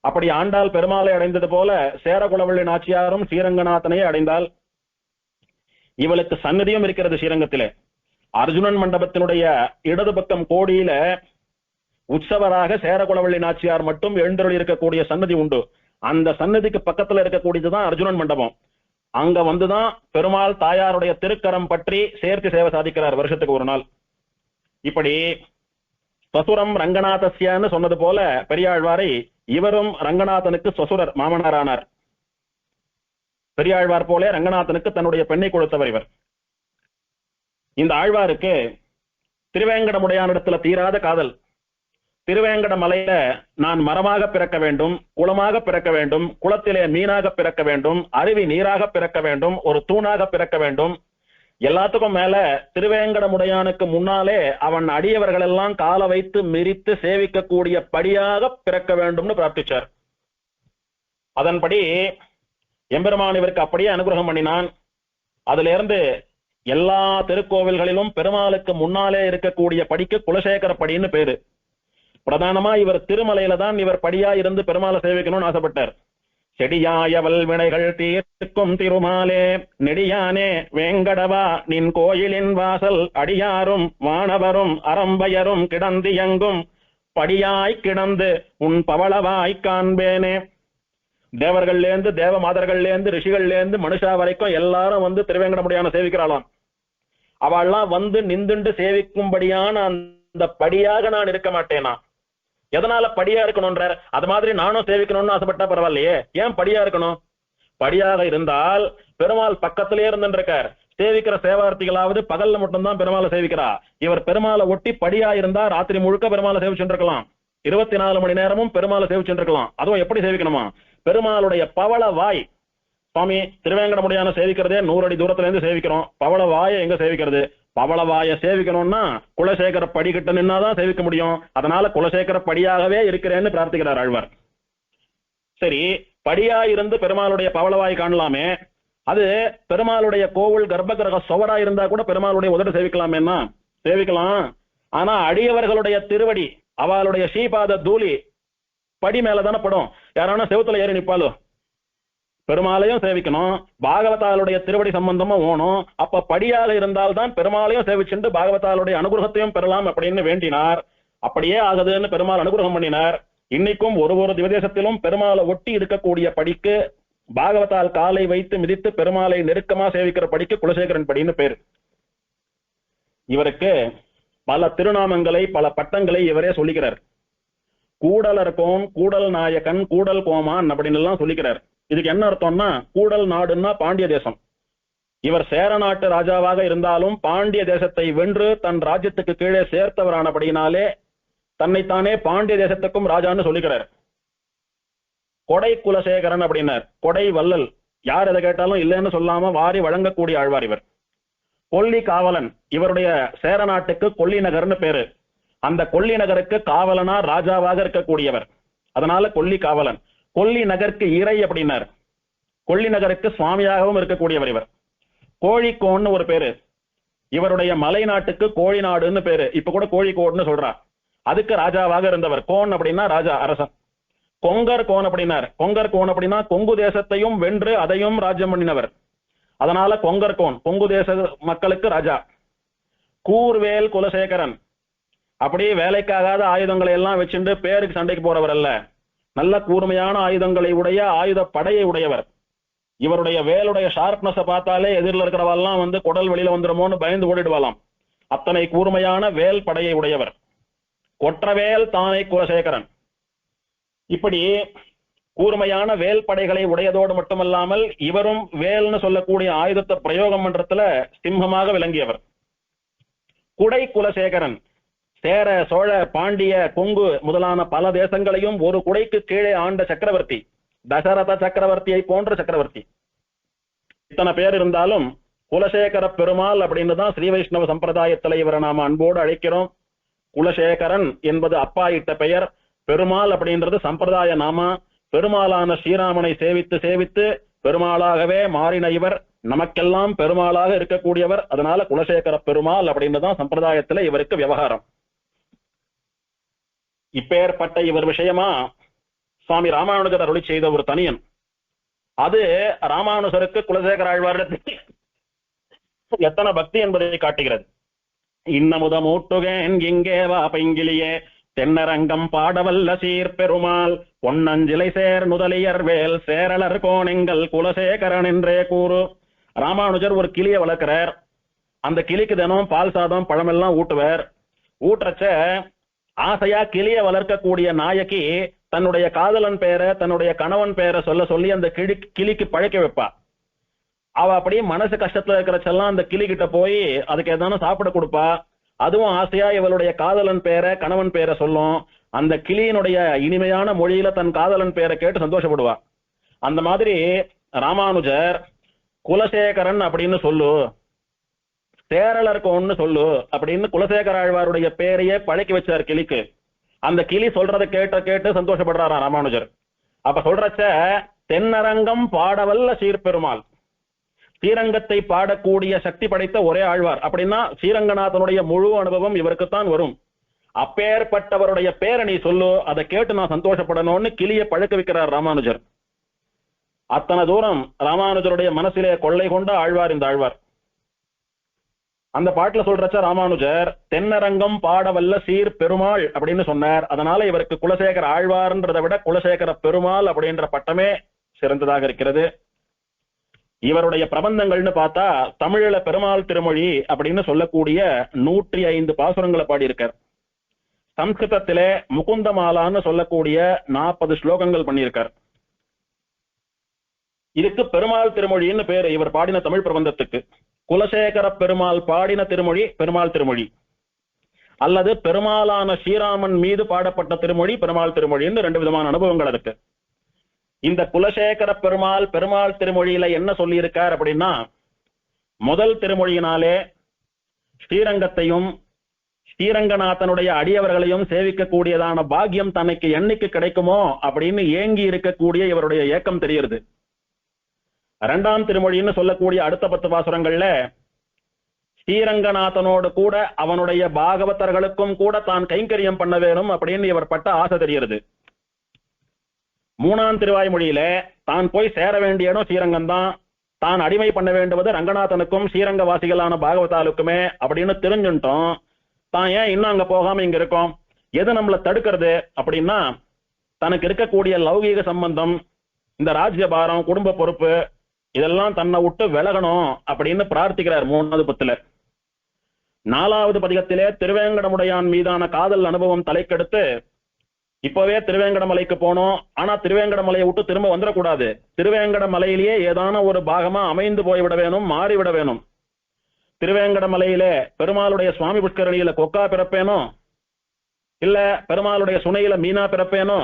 அப்படி ஆண்டாள் பெருமாளை அடைந்தது போல சேரகுலவள்ளி நாச்சியாரும் ஸ்ரீரங்கநாதனையே அடைந்தால். இவளுக்கு சன்னதியும் இருக்கிறது ஸ்ரீரங்கத்திலே. அர்ஜுனன் மண்டபத்தினுடைய இடது பக்கம் கோடியில உற்சவராக சேரகுலவள்ளி நாச்சியார் மட்டும் எழுந்தருளி இருக்கக்கூடிய சன்னதி உண்டு. அந்த சன்னதிக்கு பக்கத்துல இருக்கக்கூடியதுதான் அர்ஜுனன் மண்டபம். அங்க வந்துதான் பெருமாள் தாயாருடைய திருக்கரம் பற்றி சேர்த்து சேவை சாதிக்கிறார் வருஷத்துக்கு ஒரு நாள். இப்படி ஸ்வசுரம் ரங்கநாதஸ்யான்னு சொன்னது போல பெரியாழ்வாரை இவரும் ரங்கநாதனுக்கு ஸ்வசுரர் மாமனாரானார். பெரியாழ்வார் போலே ரங்கநாதனுக்கு தன்னுடைய பெண்ணை கொடுத்தவர் இவர். இந்த ஆழ்வாருக்கு திருவேங்கடமுடையானிடத்துல தீராத காதல். திருவேங்கட மலையில நான் மரமாக பிறக்க வேண்டும், குளமாக பிறக்க வேண்டும், குளத்திலே மீனாக பிறக்க வேண்டும், அருவி நீராக பிறக்க வேண்டும், ஒரு தூணாக பிறக்க வேண்டும், எல்லாத்துக்கும் மேல திருவேங்கடமுடையானுக்கு முன்னாலே அவன் அடியவர்கள் எல்லாம் கால வைத்து மிரித்து சேவிக்கக்கூடிய படியாக பிறக்க வேண்டும்னு பிரார்த்திச்சார். அதன்படி எம்பெருமான் இவருக்கு அப்படியே அனுகிரகம் பண்ணினான். அதுல இருந்து எல்லா திருக்கோவில்களிலும் பெருமாளுக்கு முன்னாலே இருக்கக்கூடிய படிக்கு குலசேகர படின்னு பேரு. பிரதானமா இவர் திருமலையில தான் இவர் படியா இருந்து பெருமாளை சேவிக்கணும்னு ஆசைப்பட்டார். செடியாயவல் வினைகள் தீர்க்கும் திருமாலே நெடியானே வேங்கடவா நின் கோயிலின் வாசல் அடியாரும் வானவரும் அரம்பயரும் கிடந்தியங்கும் படியாய் கிடந்து உன் பவளவாய் காண்பேனே. தேவர்கள்லேருந்து தேவ மாதர்கள்லேருந்து ரிஷிகள்லேருந்து மனுஷா வரைக்கும் எல்லாரும் வந்து திருவேங்கடமுடியான சேவிக்கிறாளாம். அவள்லாம் வந்து நின்றுண்டு சேவிக்கும்படியான அந்த படியாக நான் இருக்க மாட்டேனா, எதனால படியா இருக்கணும்ன்றார்? அது மாதிரி நானும் சேவிக்கணும்னு ஆசைப்பட்டா பரவாயில்லையே, ஏன் படியா இருக்கணும்? படியாக இருந்தால் பெருமாள் பக்கத்திலே இருந்துருக்கார். சேவிக்கிற சேவார்த்திகளாவது பகல்ல மட்டும்தான் பெருமாளை சேவிக்கிறா. இவர் பெருமாளை ஒட்டி படியா இருந்தா ராத்திரி முழுக்க பெருமாளை சேவிச்சுட்டு இருக்கலாம், 24 மணி நேரமும் பெருமாளை சேவிச்சுட்டு இருக்கலாம். அதுவும் எப்படி சேவிக்கணுமா? பெருமாளுடைய பவள வாய். சுவாமி திருவேங்கடமுடியான சேவிக்கிறதே 100 அடி தூரத்துல இருந்து சேவிக்கிறோம், பவள வாயை எங்க சேவிக்கிறது? பவள வாயை சேவிக்கணும்னா குலசேகர படி கிட்ட நின்னாதான் சேவிக்க முடியும். அதனால குலசேகர படியாகவே இருக்கிறேன்னு பிரார்த்திக்கிறார் ஆழ்வார். சரி, படியா இருந்து பெருமாளுடைய பவளவாய் காணலாமே, அது பெருமாளுடைய கோவில் கர்ப்ப கிரக சுவரா இருந்தா கூட பெருமாளுடைய உதட சேவிக்கலாமேன்னா சேவிக்கலாம். ஆனா அடியவர்களுடைய திருவடி, அவளுடைய ஸ்ரீபாத தூளி படி மேலதானே படும். யாரான செவுத்துல ஏறி நிப்பாலோ? பெருமாளையும் சேவிக்கணும், பாகவதாளுடைய திருவடி சம்பந்தமும் ஓணும். அப்ப படியாக இருந்தால்தான் பெருமாளையும் சேவிச்சுட்டு பாகவதாளுடைய அனுகிரகத்தையும் பெறலாம் அப்படின்னு வேண்டினார். அப்படியே ஆகுதுன்னு பெருமாள் அனுகிரகம் பண்ணினார். இன்னைக்கும் ஒரு திவதேசத்திலும் பெருமாளை ஒட்டி இருக்கக்கூடிய படிக்கு, பாகவதால் காலை வைத்து மிதித்து பெருமாளை நெருக்கமா சேவிக்கிற படிக்கு குலசேகரன் படின்னு பேரு. இவருக்கு பல திருநாமங்களை பல பட்டங்களை இவரே சொல்லிக்கிறார். கூடலர் கோன், கூடல் நாயகன், கூடல் கோமான் அப்படின்னு எல்லாம் சொல்லிக்கிறார். இதுக்கு என்ன அர்த்தம்னா, கூடல் நாடுன்னா பாண்டிய தேசம். இவர் சேர நாட்டு ராஜாவாக இருந்தாலும் பாண்டிய தேசத்தை வென்று தன் ராஜ்யத்துக்கு கீழே சேர்த்தவரானபடினாலே தன்னைத்தானே பாண்டிய தேசத்துக்கும் ராஜான்னு சொல்லிக்கிறார். கொடை குலசேகரன் அப்படின்னார். கொடை வல்லல், யார் எதை கேட்டாலும் இல்லைன்னு சொல்லாம வாரி வழங்கக்கூடிய ஆழ்வார் இவர். கொல்லி காவலன், இவருடைய சேர நாட்டுக்கு கொல்லி நகர்னு பேரு. அந்த கொல்லி நகருக்கு காவலனா ராஜாவாக இருக்கக்கூடியவர், அதனால கொல்லி காவலன். கொல்லி நகருக்கு இறை அப்படின்னார். கொல்லி நகருக்கு சுவாமியாகவும் இருக்கக்கூடியவர் இவர். கோழிக்கோன்னு ஒரு பேரு, இவருடைய மலை நாட்டுக்கு கோழி நாடுன்னு பேரு. இப்ப கூட கோழிக்கோடுன்னு சொல்றா. அதுக்கு ராஜாவாக இருந்தவர். கோன் அப்படின்னா ராஜா, அரசன். கொங்கர் கோன் அப்படின்னார். கொங்கர் கோன் அப்படின்னா கொங்கு தேசத்தையும் வென்று அதையும் ராஜ்யம் பண்ணினவர், அதனால கொங்கர் கோன், கொங்கு தேச மக்களுக்கு ராஜா. கூர்வேல் குலசேகரன், அப்படியே வேலைக்காகாத ஆயுதங்களை எல்லாம் வச்சுட்டு பேருக்கு சண்டைக்கு போறவர் அல்ல, நல்ல கூர்மையான ஆயுதங்களை உடைய ஆயுத படையை உடையவர். இவருடைய வேலுடைய ஷார்ப்னஸை பார்த்தாலே எதிரில் இருக்கிறவெல்லாம் வந்து குடல் வெளியில வந்துடுமோன்னு பயந்து ஓடிடுவாளாம். அத்தனை கூர்மையான வேல் படையை உடையவர். கொற்றவேல் தானை குலசேகரன். இப்படி கூர்மையான வேல் படைகளை உடையதோடு மட்டுமல்லாமல் இவரும் வேல்னு சொல்லக்கூடிய ஆயுதத்தை பிரயோகம் பண்றதுல சிம்மமாக விளங்கியவர். குடை குலசேகரன், சேர சோழ பாண்டிய கொங்கு முதலான பல தேசங்களையும் ஒரு குடைக்கு கீழே ஆண்ட சக்கரவர்த்தி, தசரத சக்கரவர்த்தியை போன்ற சக்கரவர்த்தி. இத்தனை பேர் இருந்தாலும் குலசேகர பெருமாள் அப்படின்னு தான் ஸ்ரீ வைஷ்ணவ சம்பிரதாயத்தில் இவரை நாம அன்போடு அழைக்கிறோம். குலசேகரன் என்பது அப்பா இட்ட பெயர், பெருமாள் அப்படின்றது சம்பிரதாய நாமா. பெருமாளான ஸ்ரீராமனை சேவித்து சேவித்து பெருமாளாகவே மாறின இவர், நமக்கெல்லாம் பெருமாளாக இருக்கக்கூடியவர். அதனால குலசேகர பெருமாள் அப்படின்னு தான் சம்பிரதாயத்துல இவருக்கு விவகாரம். இப்பேற்பட்ட இவர் விஷயமா சுவாமி ராமானுஜர் அருளி செய்த ஒரு தனியன், அது ராமானுஜருக்கு குலசேகர ஆழ்வாரிடத்தில் எத்தனை பக்தி என்பதை காட்டுகிறது. இன்னமுதமூட்டுகேன் இங்கே வா பைங்கிலியே, தென்னரங்கம் பாடவல்ல சீர் பெருமாள், பொன்னஞ்சிலை சேர் நுதலியர் வேல் சேரலர் கோணெங்கள் குலசேகரன் என்றே கூறு. ராமானுஜர் ஒரு கிளிய வளர்க்கிறார். அந்த கிளிக்கு தினம் பால் சாதம் பழமெல்லாம் ஊட்டுவார். ஊட்டுறச்ச ஆசையா கிளிய வளர்க்கக்கூடிய நாயகி தன்னுடைய காதலன் பேரை தன்னுடைய கணவன் பேரை சொல்ல சொல்லி அந்த கிளிக்கு பழக்க வைப்பா. அவ அப்படியே மனசு கஷ்டத்துல இருக்கிறச்செல்லாம் அந்த கிளி கிட்ட போய் அதுக்கு ஏதானும் சாப்பிட கொடுப்பா. அதுவும் ஆசையா இவளுடைய காதலன் பேரை கணவன் பேரை சொல்லும். அந்த கிளியினுடைய இனிமையான மொழியில தன் காதலன் பேரை கேட்டு சந்தோஷப்படுவா. அந்த மாதிரி ராமானுஜர் குலசேகரன் அப்படின்னு சொல்லு, சேரலருக்கு ஒண்ணு சொல்லு அப்படின்னு குலசேகர ஆழ்வாருடைய பேரையே பழக்கி வச்சார் கிளிக்கு. அந்த கிளி சொல்றதை கேட்டு சந்தோஷப்படுறாரா ராமானுஜர். அப்ப சொல்றச்ச தென்னரங்கம் பாடவல்ல சீர்பெருமாள், ஸ்ரீரங்கத்தை பாடக்கூடிய சக்தி படைத்த ஒரே ஆழ்வார் அப்படின்னா ஸ்ரீரங்கநாதனுடைய முழு அனுபவம் இவருக்குத்தான் வரும். அப்பேற்பட்டவருடைய பேரை நீ சொல்லு, அதை கேட்டு நான் சந்தோஷப்படணும்னு கிளியை பழக்க வைக்கிறார் ராமானுஜர். அத்தனை தூரம் ராமானுஜருடைய மனசிலே கொள்ளை கொண்ட ஆழ்வார் இந்த ஆழ்வார். அந்த பாட்டுல சொல்றச்ச ராமானுஜர் தென்னரங்கம் பாடவல்ல சீர் பெருமாள் அப்படின்னு சொன்னார். அதனால இவருக்கு குலசேகர ஆழ்வார்ன்றதை விட குலசேகர பெருமாள் அப்படின்ற பட்டமே சிறந்ததாக இருக்கிறது. இவருடைய பிரபந்தங்கள்னு பார்த்தா தமிழில பெருமாள் திருமொழி அப்படின்னு சொல்லக்கூடிய 105 பாசுரங்களை பாடியிருக்கார். சம்ஸ்கிருதத்திலே முகுந்தமாலான்னு சொல்லக்கூடிய 40 ஸ்லோகங்கள் பண்ணியிருக்கார். இதுக்கு பெருமாள் திருமொழின்னு பேரு இவர் பாடின தமிழ் பிரபந்தத்துக்கு. குலசேகர பெருமாள் பாடின திருமொழி பெருமாள் திருமொழி, அல்லது பெருமாளான ஸ்ரீராமன் மீது பாடப்பட்ட திருமொழி பெருமாள் திருமொழின்னு 2 விதமான அனுபவங்கள் இருக்கு. இந்த குலசேகர பெருமாள் பெருமாள் திருமொழியில என்ன சொல்லி இருக்கார் அப்படின்னா, முதல் திருமொழியினாலே ஸ்ரீரங்கத்தையும் ஸ்ரீரங்கநாதனுடைய அடியவர்களையும் சேவிக்கக்கூடியதான பாக்கியம் தனக்கு என்னைக்கு கிடைக்குமோ அப்படின்னு ஏங்கி இருக்கக்கூடிய இவருடைய ஏக்கம் தெரிகிறது. 2ஆம் திருமொழின்னு சொல்லக்கூடிய அடுத்த 10 பாசுரங்கள்ல ஸ்ரீரங்கநாதனோடு கூட அவனுடைய பாகவதர்களுக்கும் கூட தான் கைங்கரியம் பண்ண வேணும் அப்படின்னு இவர் பட்ட ஆசை தெரிகிறது. 3ஆம் திருவாய்மொழியில தான் போய் சேர வேண்டிய இடம் ஸ்ரீரங்கம் தான், தான் அடிமை பண்ண வேண்டுவது ரங்கநாதனுக்கும் ஸ்ரீரங்க வாசிகளான பாகவதாலுக்குமே அப்படின்னு தெரிஞ்சுட்டோம். தான் ஏன் இன்னும் அங்க போகாம இங்க இருக்கோம், எது நம்மளை தடுக்கிறது அப்படின்னா தனக்கு இருக்கக்கூடிய லௌகீக சம்பந்தம், இந்த ராஜ்யபாரம், குடும்ப பொறுப்பு இதெல்லாம் தன்னை விட்டு விலகணும் அப்படின்னு பிரார்த்திக்கிறார் 3வது பத்துல. 4வது பதிகத்திலே திருவேங்கடமுடையான் மீதான காதல் அனுபவம் தலைக்கெடுத்து இப்பவே திருவேங்கடமலைக்கு போனோம், ஆனா திருவேங்கடமலையை விட்டு திரும்ப வந்துடக்கூடாது, திருவேங்கடமலையிலேயே ஏதான ஒரு பாகமா அமைந்து போய்விட வேணும், மாறிவிட வேணும். திருவேங்கடமலையிலே பெருமாளுடைய சுவாமி புஷ்கரணியில கொக்கா பிறப்பேனோ, இல்ல பெருமாளுடைய சுனையில மீனா பிறப்பேனோ,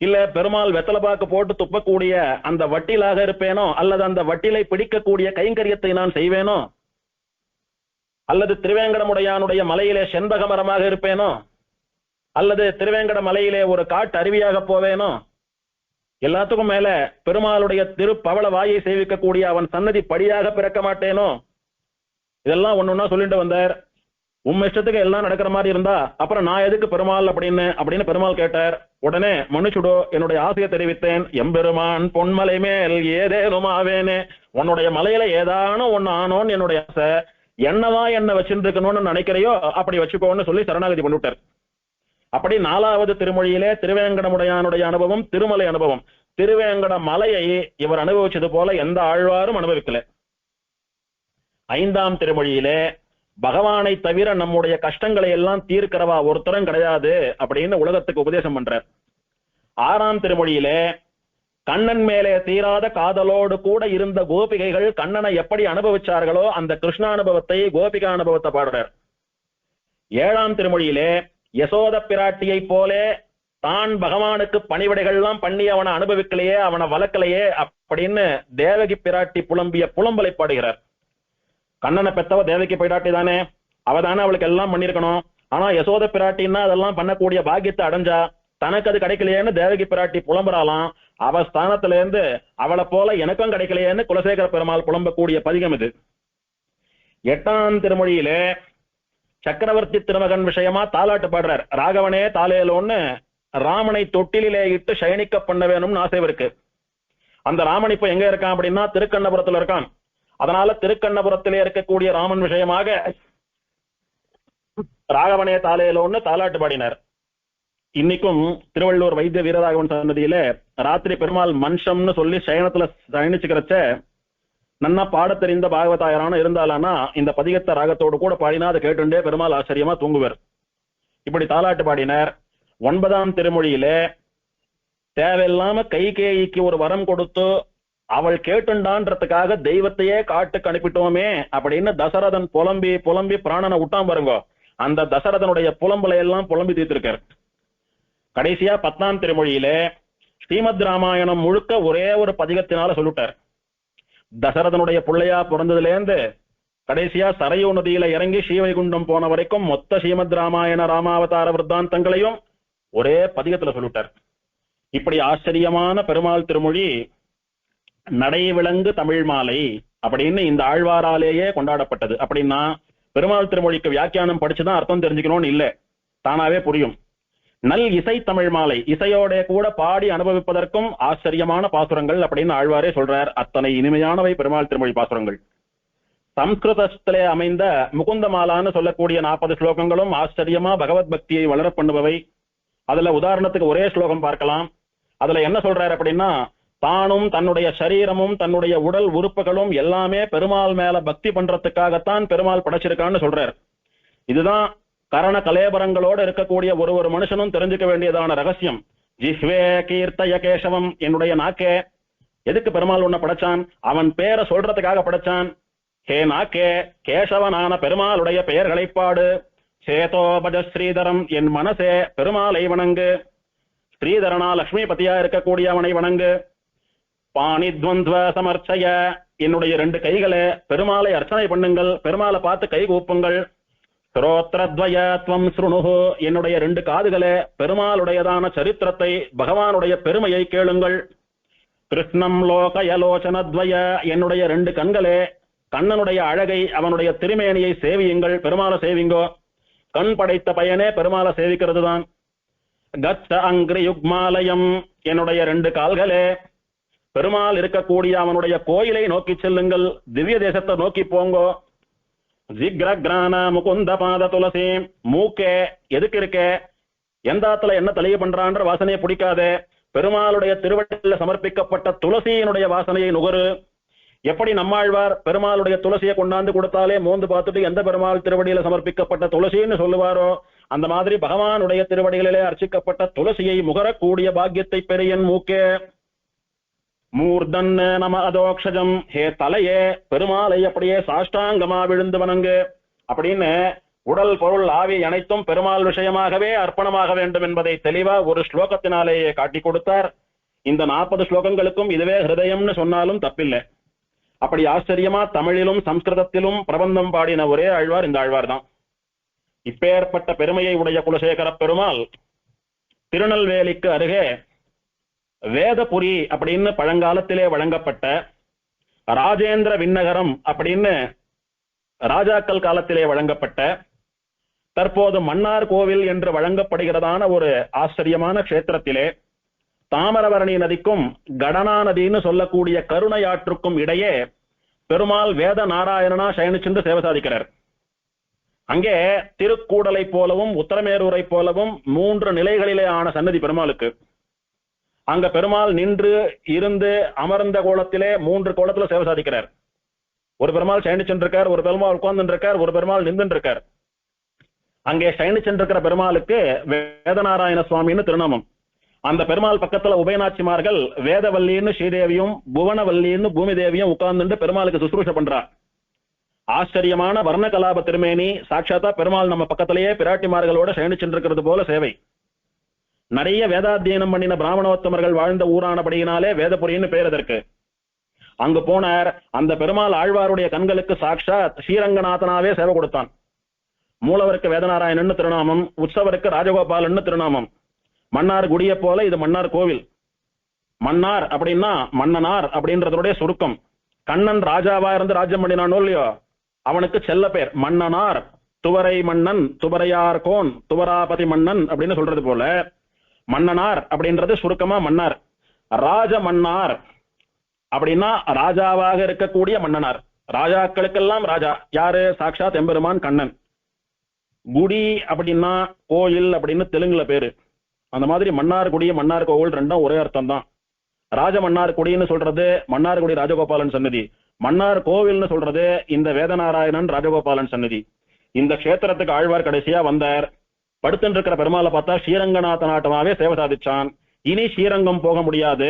இல்ல பெருமாள் வெத்தலைப்பாக்கு போட்டு துப்பக்கூடிய அந்த வட்டிலாக இருப்பேனோ, அல்லது அந்த வட்டிலை பிடிக்கக்கூடிய கைங்கரியத்தை நான் செய்வேனோ, அல்லது திருவேங்கடமுடையானுடைய மலையிலே செண்பக மரமாக இருப்பேனோ, அல்லது திருவேங்கட மலையிலே ஒரு காட்டு அருவியாக போவேனோ, எல்லாத்துக்கும் மேல பெருமாளுடைய திருப்பவள வாயை சேவிக்கக்கூடிய அவன் சன்னதி படியாக பிறக்க மாட்டேனோ, இதெல்லாம் ஒன்னொன்னா சொல்லிட்டு வந்தார். உம் இஷ்டத்துக்கு எல்லாம் நடக்கிற மாதிரி இருந்தா அப்புறம் நான் எதுக்கு பெருமாள் அப்படின்னு பெருமாள் கேட்டார். உடனே மனுஷுடோ என்னுடைய ஆசையை தெரிவித்தேன், எம்பெருமான் பொன்மலை மேல் ஏதேனும் ஆவேனே, உன்னுடைய மலையில ஏதானும் ஒன்னு ஆனோன்னு என்னுடைய ஆசை, என்னவா என்ன வச்சிருக்கணும்னு நினைக்கிறையோ அப்படி வச்சுக்கோன்னு சொல்லி சரணாகதி பண்ணிவிட்டார். அப்படி 4வது திருமொழியிலே திருவேங்கடமுடையானுடைய அனுபவம், திருமலை அனுபவம். திருவேங்கட மலையை இவர் அனுபவிச்சது போல எந்த ஆழ்வாரும் அனுபவிக்கல. 5ஆம் திருமொழியிலே பகவானை தவிர நம்முடைய கஷ்டங்களை எல்லாம் தீர்க்கிறவா ஒருத்தரும் கிடையாது அப்படின்னு உலகத்துக்கு உபதேசம் பண்றார். 6ஆம் திருமொழியிலே கண்ணன் மேலே தீராத காதலோடு கூட இருந்த கோபிகைகள் கண்ணனை எப்படி அனுபவிச்சார்களோ அந்த கிருஷ்ணானுபவத்தை, கோபிகா அனுபவத்தை பாடுறார். 7ஆம் திருமொழியிலே யசோத பிராட்டியை போலே தான் பகவானுக்கு பணிவிடைகள்லாம் பண்ணி அவனை அனுபவிக்கலையே, அவனை வளர்க்கலையே அப்படின்னு தேவகி பிராட்டி புலம்பிய புலம்பலை பாடுகிறார். கண்ணனை பெத்தவ தேவகி பிராட்டி தானே, அவதானே அவளுக்கு எல்லாம் பண்ணிருக்கணும். ஆனா யசோத பிராட்டின்னா அதெல்லாம் பண்ணக்கூடிய பாக்கியத்தை அடைஞ்சா, தனக்கு அது கிடைக்கலையேன்னு தேவகி பிராட்டி புலம்புறாலாம். அவ ஸ்தானத்துல இருந்து அவளை போல எனக்கும் கிடைக்கலையேன்னு குலசேகர பெருமாள் புலம்பக்கூடிய பதிகம் இது. 8ஆம் திருமொழியிலே சக்கரவர்த்தி திருமகன் விஷயமா தாலாட்டு பாடுறார். ராகவனே தாலேலோன்னு ராமனை தொட்டிலே இட்டு சயனிக்க பண்ண வேணும்னு ஆசை இருக்கு. அந்த ராமன் இப்ப எங்க இருக்கான் அப்படின்னா திருக்கண்ணபுரத்துல இருக்கான். அதனால திருக்கண்ணபுரத்திலே இருக்கக்கூடிய ராமன் விஷயமாக ராகவனே தாலேலோன்னு தாலாட்டு பாடினார். இன்னைக்கும் திருவள்ளூர் வைத்திய வீரராகவன் சன்னதியில ராத்திரி பெருமாள் மன்ஷம்னு சொல்லி சயனத்துல சயனிச்சுக்கிறச்ச நன்னா பாட தெரிந்த பாகவதாயரான இருந்தாலானா இந்த பதிகத்த ராகத்தோடு கூட பாடினா அதை கேட்டுண்டே பெருமாள் ஆச்சரியமா தூங்குவர். இப்படி தாலாட்டு பாடினார். 9ஆம் திருமொழியிலே தேவையில்லாம கைகேயிக்கு ஒரு வரம் கொடுத்து அவள் கேட்டுண்டான்றதுக்காக தெய்வத்தையே காட்டுக்கு அனுப்பிட்டோமே அப்படின்னு தசரதன் புலம்பி புலம்பி பிராணனை விட்டான் பாருங்க. அந்த தசரதனுடைய புலம்பலை எல்லாம் புலம்பி தீர்த்திருக்கார். கடைசியா 10ஆம் திருமொழியிலே ஸ்ரீமத் ராமாயணம் முழுக்க ஒரே ஒரு பதிகத்தினால சொல்லிட்டார். தசரதனுடைய பிள்ளையா பிறந்ததுல இருந்து கடைசியா சரையூ நதியில இறங்கி ஸ்ரீவைகுண்டம் போன வரைக்கும் மொத்த ஸ்ரீமத் ராமாயண ராமாவதார விருத்தாந்தங்களையும் ஒரே பதிகத்துல சொல்லிட்டார். இப்படி ஆச்சரியமான பெருமாள் திருமொழி நடை விளங்கு தமிழ் மாலை அப்படின்னு இந்த ஆழ்வாராலேயே கொண்டாடப்பட்டது. அப்படின்னா பெருமாள் திருமொழிக்கு வியாக்கியானம் படிச்சுதான் அர்த்தம் தெரிஞ்சுக்கணும்னு இல்ல, தானாவே புரியும். நல் இசை தமிழ் மாலை, இசையோட கூட பாடி அனுபவிப்பதற்கும் ஆச்சரியமான பாசுரங்கள் அப்படின்னு ஆழ்வாரே சொல்றார். அத்தனை இனிமையானவை பெருமாள் திருமொழி பாசுரங்கள். சம்ஸ்கிருதத்திலே அமைந்த முகுந்தமாலான்னு சொல்லக்கூடிய 40 ஸ்லோகங்களும் ஆச்சரியமா பகவத் பக்தியை வளர பண்ணுபவை. அதுல உதாரணத்துக்கு ஒரே ஸ்லோகம் பார்க்கலாம். அதுல என்ன சொல்றாரு அப்படின்னா, தானும் தன்னுடைய சரீரமும் தன்னுடைய உடல் உறுப்புகளும் எல்லாமே பெருமாள் மேல பக்தி பண்றதுக்காகத்தான் பெருமாள் படைச்சிருக்கான்னு சொல்றார். இதுதான் கரண கலேபரங்களோடு இருக்கக்கூடிய ஒரு மனுஷனும் தெரிஞ்சுக்க வேண்டியதான ரகசியம். ஜிஹ்வே கீர்த்தய கேசவம், என்னுடைய நாக்கே எதுக்கு பெருமாள் உன்னை படைச்சான்? அவன் பேரை சொல்றதுக்காக படைச்சான். ஹே நாக்கே, கேசவனான பெருமாளுடைய பெயர்களை பாடு. சேதோபஜ ஸ்ரீதரம், என் மனசே பெருமாளை வணங்கு. ஸ்ரீதரனா லட்சுமிபதியா இருக்கக்கூடிய அவனை வணங்கு. பாணித்வந்த்வ சமர்ச்சய, என்னுடைய 2 கைகளை பெருமாளை அர்ச்சனை பண்ணுங்கள், பெருமாளை பார்த்து கை கூப்புங்கள். ஸ்ரோத்ரத்வய த்வம் ஸ்ருணுஹு, என்னுடைய 2 காதுகளே பெருமாளுடையதான சரித்திரத்தை பகவானுடைய பெருமையை கேளுங்கள். கிருஷ்ணம் லோகயலோச்சனத்வய, என்னுடைய 2 கண்களே கண்ணனுடைய அழகை அவனுடைய திருமேனியை சேவியுங்கள், பெருமாளை சேவிங்கோ. கண் படைத்த பயனே பெருமாளை சேவிக்கிறது தான். கச்ச அங்கிரி யுக்மாலயம், என்னுடைய 2 கால்களே பெருமாள் இருக்கக்கூடிய அவனுடைய கோயிலை நோக்கி செல்லுங்கள், திவ்ய தேசத்தை நோக்கி போங்கோ. ஜிக்ரக்ரான முகுந்த பாத துளசி, மூக்கே எதுக்கு இருக்க? எந்தாத்துல என்ன தலைய பண்றான்ற வாசனையை பிடிக்காதே, பெருமாளுடைய திருவடியில் சமர்ப்பிக்கப்பட்ட துளசியினுடைய வாசனையை நுகரு. எப்படி நம்மாழ்வார் பெருமாளுடைய துளசியை கொண்டாந்து கொடுத்தாலே மோந்து பார்த்துட்டு எந்த பெருமாள் திருவடியில சமர்ப்பிக்கப்பட்ட துளசின்னு சொல்லுவாரோ, அந்த மாதிரி பகவானுடைய திருவடிகளிலே அர்ச்சிக்கப்பட்ட துளசியை முகரக்கூடிய பாக்கியத்தை பெரியன் மூக்கே. மூர்தன் நம அதோக்ஷஜம், ஹே தலையே பெருமாளை அப்படியே சாஷ்டாங்கமா விழுந்து வணங்கு அப்படின்னு உடல் பொருள் ஆவி அனைத்தும் பெருமாள் விஷயமாகவே அர்ப்பணமாக வேண்டும் என்பதை தெளிவா ஒரு ஸ்லோகத்தினாலேயே காட்டி கொடுத்தார். இந்த 40 ஸ்லோகங்களுக்கும் இதுவே ஹிருதயம்னு சொன்னாலும் தப்பில்லை. அப்படி ஆச்சரியமா தமிழிலும் சம்ஸ்கிருதத்திலும் பிரபந்தம் பாடின ஒரே ஆழ்வார் இந்த ஆழ்வார் தான். இப்பேற்பட்ட பெருமையை உடைய குலசேகர பெருமாள் திருநெல்வேலிக்கு அருகே வேதபுரி அப்படின்னு பழங்காலத்திலே வழங்கப்பட்ட ராஜேந்திர விண்ணகரம் அப்படின்னு ராஜாக்கள் காலத்திலே வழங்கப்பட்ட, தற்போது மன்னார் கோவில் என்று வழங்கப்படுகிறதான ஒரு ஆச்சரியமான கஷேத்திரத்திலே தாமிரபரணி நதிக்கும் கடனா நதின்னு சொல்லக்கூடிய கருணையாற்றுக்கும் இடையே பெருமாள் வேத நாராயணனா சயனிச்சென்று சேவை சாதிக்கிறார். அங்கே திருக்கூடலை போலவும் உத்தரமேரூரை போலவும் 3 நிலைகளிலே ஆன சன்னதி பெருமாளுக்கு. அங்க பெருமாள் நின்று இருந்து அமர்ந்த கோலத்திலே 3 கோலத்துல சேவை சாதிக்கிறார். ஒரு பெருமாள் சயனிச்சென்றிருக்கார், ஒரு பெருமாள் உட்கார்ந்து இருக்கார், ஒரு பெருமாள் நின்று இருக்கார். அங்கே சயனிச்சென்றிருக்கிற பெருமாளுக்கு வேதநாராயண சுவாமின்னு திருநாமம். அந்த பெருமாள் பக்கத்துல உபயநாச்சிமார்கள் வேதவல்லின்னு ஸ்ரீதேவியும் புவனவல்லின்னு பூமி தேவியும் உட்கார்ந்துட்டு பெருமாளுக்கு சுசுரூஷ பண்றா. ஆச்சரியமான வர்ண கலாப திருமேனி, சாட்சாத்தா பெருமாள் நம்ம பக்கத்திலேயே பிராட்டிமார்களோட சயனிச்சென்றிருக்கிறது போல சேவை. நிறைய வேதாத்தியனம் பண்ணின பிராமணோத்தமர்கள் வாழ்ந்த ஊரானபடியினாலே வேதபுரின்னு பேர் அதற்கு. அங்கு போனார். அந்த பெருமாள் ஆழ்வாருடைய கண்களுக்கு சாட்சாத் ஸ்ரீரங்கநாதனாவே சேவை கொடுத்தான். மூலவருக்கு வேதநாராயணன்னு திருநாமம், உற்சவருக்கு ராஜகோபாலன்னு திருநாமம். மன்னார் குடிய போல இது மன்னார் கோவில். மன்னார் அப்படின்னா மன்னனார் அப்படின்றதுடைய சுருக்கம். கண்ணன் ராஜாவா இருந்து ராஜ்யம் பண்ணினானோ இல்லையோ, அவனுக்கு செல்ல பேர் மன்னனார். துவரை மன்னன், துவரையார் கோன், துவராபதி மன்னன் அப்படின்னு சொல்றது போல மன்னனார் அப்படின்றது சுருக்கமா மன்னார். ராஜ மன்னார் அப்படின்னா ராஜாவாக இருக்கக்கூடிய மன்னனார். ராஜாக்களுக்கெல்லாம் ராஜா யாரு? சாட்சாத் எம்பெருமான் கண்ணன். குடி அப்படின்னா கோயில் அப்படின்னு தெலுங்குல பேரு. அந்த மாதிரி மன்னார்குடி மன்னார் கோவில் ரெண்டும் ஒரே அர்த்தம் தான். ராஜ மன்னார்குடின்னு சொல்றது மன்னார்குடி ராஜகோபாலன் சன்னதி, மன்னார் கோவில்னு சொல்றது இந்த வேதநாராயணன் ராஜகோபாலன் சன்னதி. இந்த கஷேத்திரத்துக்கு ஆழ்வார் கடைசியா வந்தார். படுத்துட்டு இருக்கிற பெருமாளை பார்த்தா ஸ்ரீரங்கநாத நாட்டமாவே சேவை சாதிச்சான். இனி ஸ்ரீரங்கம் போக முடியாது,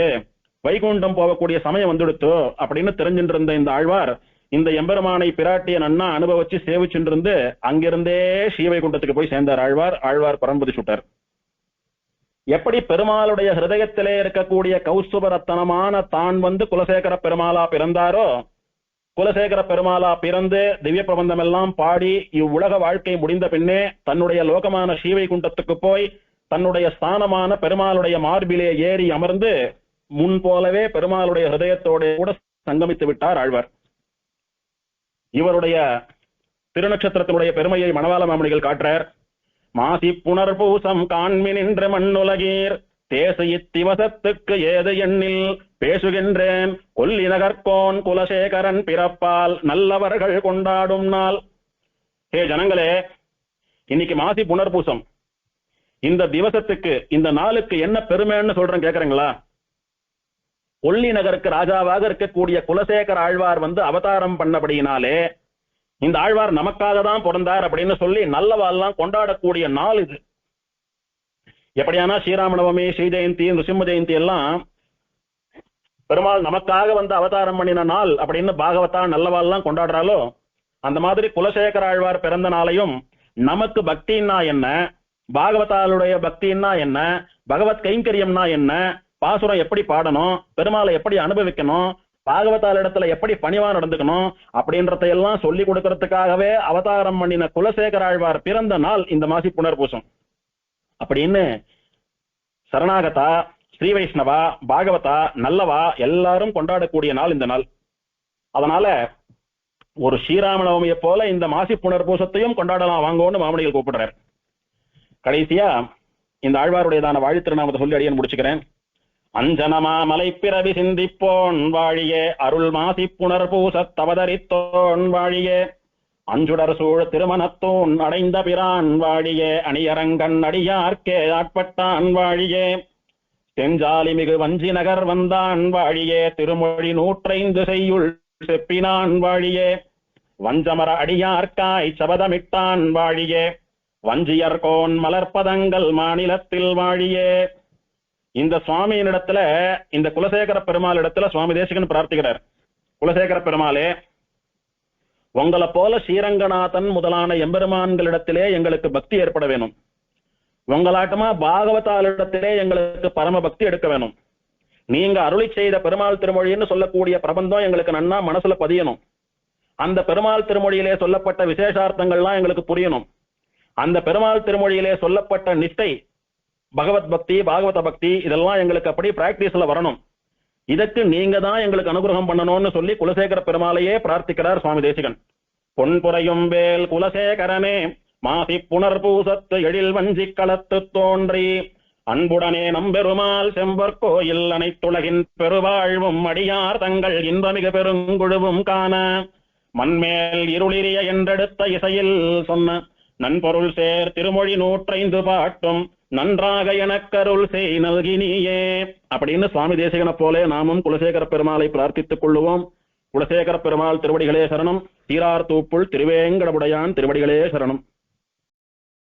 வைகுண்டம் போகக்கூடிய சமயம் வந்துடுத்து அப்படின்னு தெரிஞ்சுட்டு இருந்த இந்த ஆழ்வார் இந்த எம்பெருமானை பிராட்டிய நன்னா அனுபவிச்சு சேவிச்சுட்டு இருந்து அங்கிருந்தே ஸ்ரீவைகுண்டத்துக்கு போய் சேர்ந்தார் ஆழ்வார். ஆழ்வார் பரம்பதி சுட்டார். எப்படி பெருமாளுடைய ஹிருதயத்திலே இருக்கக்கூடிய கௌஸ்துபரத்தனமான தான் வந்து குலசேகர பெருமாளா பிறந்தாரோ, குலசேகர பெருமாளா பிறந்து திவ்ய பிரபந்தம் எல்லாம் பாடி இவ்வுலக வாழ்க்கை முடிந்த பின்னே தன்னுடைய லோகமான ஸ்ரீவைகுண்டத்துக்கு போய் தன்னுடைய ஸ்தானமான பெருமாளுடைய மார்பிலே ஏறி அமர்ந்து முன் போலவே பெருமாளுடைய ஹிருதயத்தோட கூட சங்கமித்து விட்டார் ஆழ்வார். இவருடைய திருநட்சத்திரத்தினுடைய பெருமையை மணவாள மாமணிகள் காட்டுறார். மாசி புனர்பூசம் காண்மின் என்ற மண்ணுலகீர் தேசு இத்திவசத்துக்கு ஏது எண்ணில் பேசுகின்றேன் கொல்லி நகர்கோன் குலசேகரன் பிறப்பால் நல்லவர்கள் கொண்டாடும் நாள். ஹே ஜனங்களே, இன்னைக்கு மாசி புனர்பூசம். இந்த திவசத்துக்கு இந்த நாளுக்கு என்ன பெருமைன்னு சொல்றேன் கேக்குறீங்களா? கொல்லி நகருக்கு ராஜாவாக இருக்கக்கூடிய குலசேகர ஆழ்வார் வந்து அவதாரம் பண்ணபடியினாலே இந்த ஆழ்வார் நமக்காக தான் பிறந்தார் அப்படின்னு சொல்லி நல்லவாள்லாம் கொண்டாடக்கூடிய நாள் இது. எப்படியானா ஸ்ரீராமநவமி, ஸ்ரீ ஜெயந்தி, நிருசிம்ம ஜெயந்தி எல்லாம் பெருமாள் நமக்காக வந்து அவதாரம் பண்ணின நாள் அப்படின்னு பாகவதா நல்லவாள்லாம் கொண்டாடுறாலோ, அந்த மாதிரி குலசேகர ஆழ்வார் பிறந்த நாளையும் நமக்கு பக்தின்னா என்ன, பாகவதாளுடைய பக்தின்னா என்ன, பகவத் கைங்கரியம்னா என்ன, பாசுரம் எப்படி பாடணும், பெருமாளை எப்படி அனுபவிக்கணும், பாகவதால் இடத்துல எப்படி பணிவா நடந்துக்கணும் அப்படின்றதையெல்லாம் சொல்லி கொடுக்கறதுக்காகவே அவதாரம் பண்ணின குலசேகர ஆழ்வார் பிறந்த நாள் இந்த மாசி புனர்பூசம் அப்படின்னு சரணாகதா, ஸ்ரீ வைஷ்ணவா, பாகவதா, நல்லவா எல்லாரும் கொண்டாடக்கூடிய நாள் இந்த நாள். அதனால ஒரு ஸ்ரீராமநவமியை போல இந்த மாசி புனர்பூசத்தையும் கொண்டாடலாம் வாங்கோன்னு மாமணிகள் கூப்பிடுறார். கடைசியா இந்த ஆழ்வாருடையதான வாழி திருநாமத்தை சொல்லி அடியன் முடிச்சுக்கிறேன். அஞ்சனமா மலை பிறவி சிந்திப்போன் வாழியே, அருள் மாசி புனர்பூசத் தவதரித்தோன் வாழியே, அஞ்சுடர் சூழ் திருமணத்தோன் அடைந்த பிரான் வாழியே, அணியரங்கன் அடியார்க்கே ஆட்பட்டான் வாழியே, செஞ்சாலி மிகு வஞ்சி நகர் வந்தான் வாழியே, திருமொழி 105 செய்யுள் செப்பினான் வாழியே, வஞ்சமர அடியார்க்காய் சபதமிட்டான் வாழியே, வஞ்சியர்கோன் மலர்பதங்கள் மாநிலத்தில் வாழியே. இந்த சுவாமியினிடத்துல, இந்த குலசேகர பெருமாள் இடத்துல சுவாமி தேசிகன் பிரார்த்திக்கிறார். குலசேகர பெருமாளே, உங்களை போல ஸ்ரீரங்கநாதன் முதலான எம்பெருமான்களிடத்திலே எங்களுக்கு பக்தி ஏற்பட வேணும். உங்களாட்டமா பாகவதாளிடத்திலே எங்களுக்கு பரம பக்தி எடுக்க வேணும். நீங்க அருளி செய்த பெருமாள் திருமொழின்னு சொல்லக்கூடிய பிரபந்தம் எங்களுக்கு நன்னா மனசுல பதியணும். அந்த பெருமாள் திருமொழியிலே சொல்லப்பட்ட விசேஷார்த்தங்கள்லாம் எங்களுக்கு புரியணும். அந்த பெருமாள் திருமொழியிலே சொல்லப்பட்ட நிஷ்டை, பகவத் பக்தி, பாகவத பக்தி இதெல்லாம் எங்களுக்கு அப்படி பிராக்டிஸ்ல வரணும். இதற்கு நீங்க தான் எங்களுக்கு அனுகிரகம் பண்ணணும்னு சொல்லி குலசேகர பெருமாளையே பிரார்த்திக்கிறார் சுவாமி தேசிகன். பொன்புரையும் வேல் குலசேகரனே, மாசி புனர்பூசத்து எழில் வஞ்சி களத்து தோன்றி, அன்புடனே நம்பெருமாள் செம்பற்கோயில் அனைத்துலகின் பெருவாழ்வும் அடியார் தங்கள் இன்பமிகு பெருங்குழுவும் காண, மண்மேல் இருளிரிய என்றெடுத்த இசையில் சொன்ன நன்பொருள் சேர் திருமொழி 105 பாட்டும் நன்றாக எனக்கருள் செய் நல்கினியே அப்படின்னு சுவாமி தேசிகனை போலே நாமும் குலசேகர பெருமாளை பிரார்த்தித்துக் கொள்ளுவோம். குலசேகர பெருமாள் திருவடிகளே சரணம். சீரார் தூப்புள் திருவேங்கடமுடையான் திருவடிகளே சரணம்.